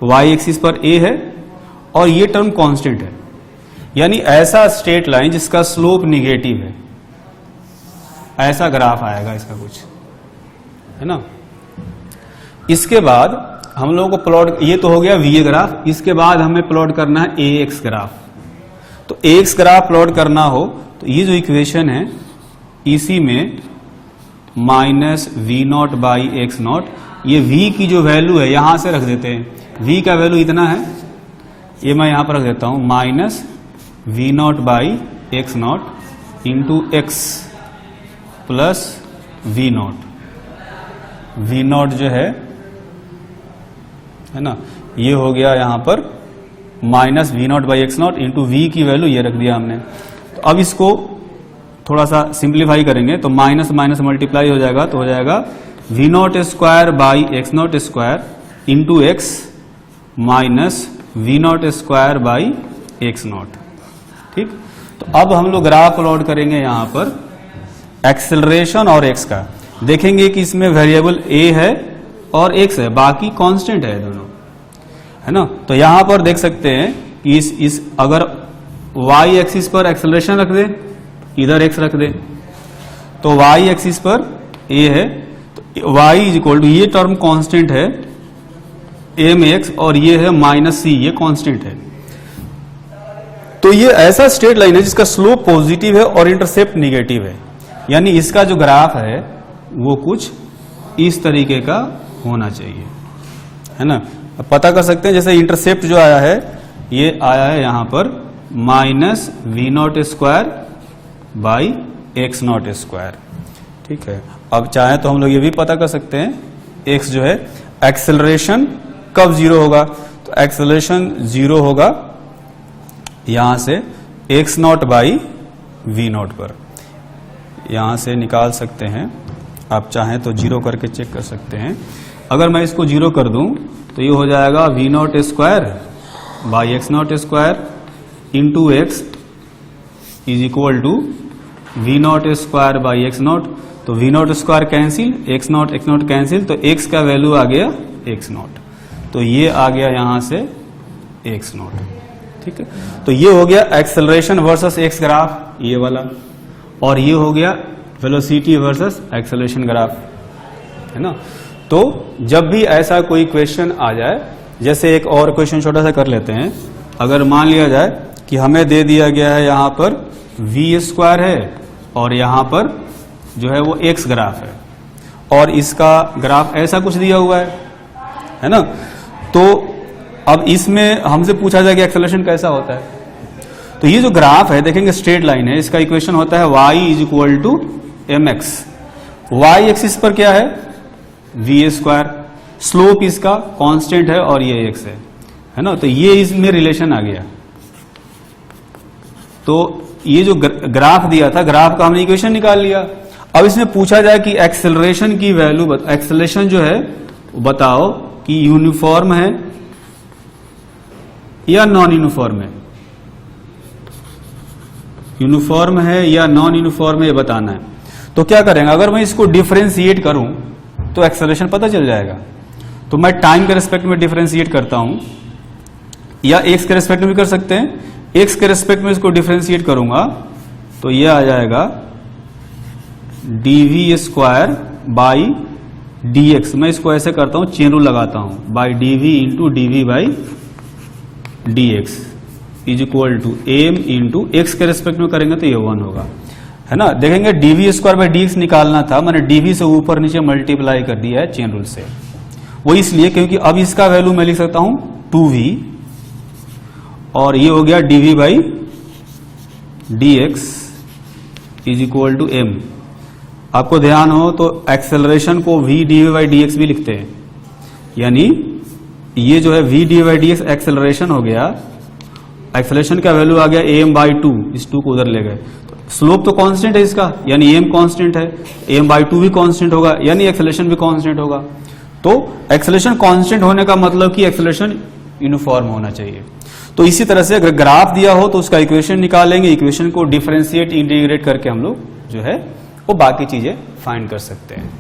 y एक्सिस पर a है, और ये टर्म कांस्टेंट है, यानी ऐसा स्ट्रेट लाइन जिसका स्लोप निगेटिव है, ऐसा ग्राफ आएगा इसका कुछ, है ना। इसके बाद हम लोगों को प्लॉट, ये तो हो गया va ग्राफ, इसके बाद हमें प्लॉट करना है ax ग्राफ। तो ax ग्राफ प्लॉट करना हो तो ये जो इक्वेशन है, इसी में minus v naught by x naught, ये v की जो वैल्यू है यहां से रख देते हैं। v का वैल्यू इतना है, ये मैं यहां पर रख देता हूं, minus v naught by x naught into x plus v naught. V naught जो है ना, ये हो गया यहां पर minus v naught by x naught into v की वैल्यू ये रख दिया हमने। तो अब इसको थोड़ा सा सिंप्लीफाई करेंगे तो माइनस माइनस मल्टीप्लाई हो जाएगा, तो हो जाएगा we naught square by x naught square into x minus v naught square by x naught. ठीक, तो अब हम लोग ग्राफ प्लॉट करेंगे यहां पर एक्सेलरेशन और एक्स का। देखेंगे कि इसमें वेरिएबल a है और x है, बाकी कांस्टेंट है दोनों, है ना। तो यहां पर देख सकते हैं कि इस अगर y एक्सिस पर एक्सेलरेशन रख दे, इधर x रख दे, तो y एक्सिस पर a है, तो y इज इक्वल टू, ये टर्म कांस्टेंट है mx, और ये है माइनस c, ये कांस्टेंट है। तो ये ऐसा स्ट्रेट लाइन है जिसका स्लोप पॉजिटिव है और इंटरसेप्ट निगेटिव है, यानी इसका जो ग्राफ है वो कुछ इस तरीके का होना चाहिए, है ना। पता कर सकते हैं, जैसे इंटरसेप्ट जो आया है, ये आया है यहां पर minus v naught square by x naught square. ठीक है, अब चाहे तो हम लोग ये भी पता कर सकते हैं, एक्स जो है एक्सेलरेशन कब जीरो होगा, तो एक्सेलरेशन जीरो होगा यहां से x naught by v naught पर, यहां से निकाल सकते हैं। आप चाहें तो जीरो करके चेक कर सकते हैं। अगर मैं इसको जीरो कर दूं तो ये हो जाएगा we naught square by x naught square into X is equal to V naught square by x naught. तो V naught square cancel, X naught cancel, तो एक्स का वैल्यू आ गया एक्स नॉट, तो ये आ गया यहां से एक्स नॉट। ठीक है, तो ये हो गया एक्सेलरेशन वर्सेस एक्स ग्राफ, ये वाला, और ये हो गया वेलोसिटी वर्सेस एक्सेलरेशन ग्राफ, है ना। तो जब भी ऐसा कोई क्वेश्चन आ जाए, जैसे एक और क्वेश्चन छोटा सा कर लेते हैं। अगर मान लिया जाए कि हमें दे दिया गया है यहां पर वी स्क्वायर है और यहां पर जो है वो एक्स ग्राफ है, और इसका ग्राफ ऐसा कुछ दिया हुआ है ना। तो अब इसमें हमसे पूछा जाए कि एक्सेलरेशन कैसा होता है, तो ये जो ग्राफ है देखेंगे स्ट्रेट लाइन है, इसका इक्वेशन होता है y is equal to M x. Y axis पर क्या है, वी स्क्वायर, स्लोप इसका कांस्टेंट है और ये एक्स है ना। तो ये इसमें रिलेशन आ गया। तो ये जो ग्राफ दिया था, ग्राफ का हमने इक्वेशन निकाल लिया। अब इसमें पूछा जाए कि एक्सेलरेशन की वैल्यू, एक्सेलरेशन जो है बताओ कि यूनिफॉर्म है या नॉन यूनिफॉर्म है, यूनिफॉर्म है या नॉन यूनिफॉर्म है ये बताना है। तो क्या करेंगे, अगर मैं इसको डिफरेंशिएट करूं तो एक्सेलरेशन पता चल जाएगा। तो मैं टाइम के रेस्पेक्ट में डिफरेंशिएट करता हूं, या एक्स के रेस्पेक्ट में भी कर सकते हैं। एक्स के रेस्पेक्ट में इसको डिफरेंशिएट करूंगा तो ये आ जाएगा d v square by d x. मैं इसको ऐसे करता हूं, चेन रूल लगाता हूं, by d v into d v by d x is equal to m into x के रेस्पेक्ट में करेंगे तो ये 1 होगा, है ना। देखेंगे d v square by d x निकालना था, मैंने डीवी से ऊपर नीचे मल्टीप्लाई कर दिया है चेन रूल से। वो इसलिए क्योंकि अब इसका वैल्यू मैं लिख सकता हूं 2v और ये हो गया dv by dx is equal to m। आपको ध्यान हो तो एक्सेलरेशन को v dv बाई dx भी लिखते हैं, यानी ये जो है v dv by dx acceleration हो गया, एक्सेलरेशन का वैल्यू आ गया am बाई 2, इस 2 को उधर ले गए, स्लोप तो कांस्टेंट है इसका, यानी am कांस्टेंट है, am बाई 2 भी कांस्टेंट होगा, यानी एक्सेलरेशन भी कांस्टेंट होगा। तो एक्सेलरेशन कांस्टेंट होने का मतलब कि एक्सेलरेशन यूनिफॉर्म होना चाहिए। तो इसी तरह से अगर ग्राफ दिया हो तो उसका इक्वेशन निकालेंगे, इक्वेशन को डिफरेंशिएट इंटीग्रेट करके हम लोग जो है वो बाकी चीजें फाइंड कर सकते हैं।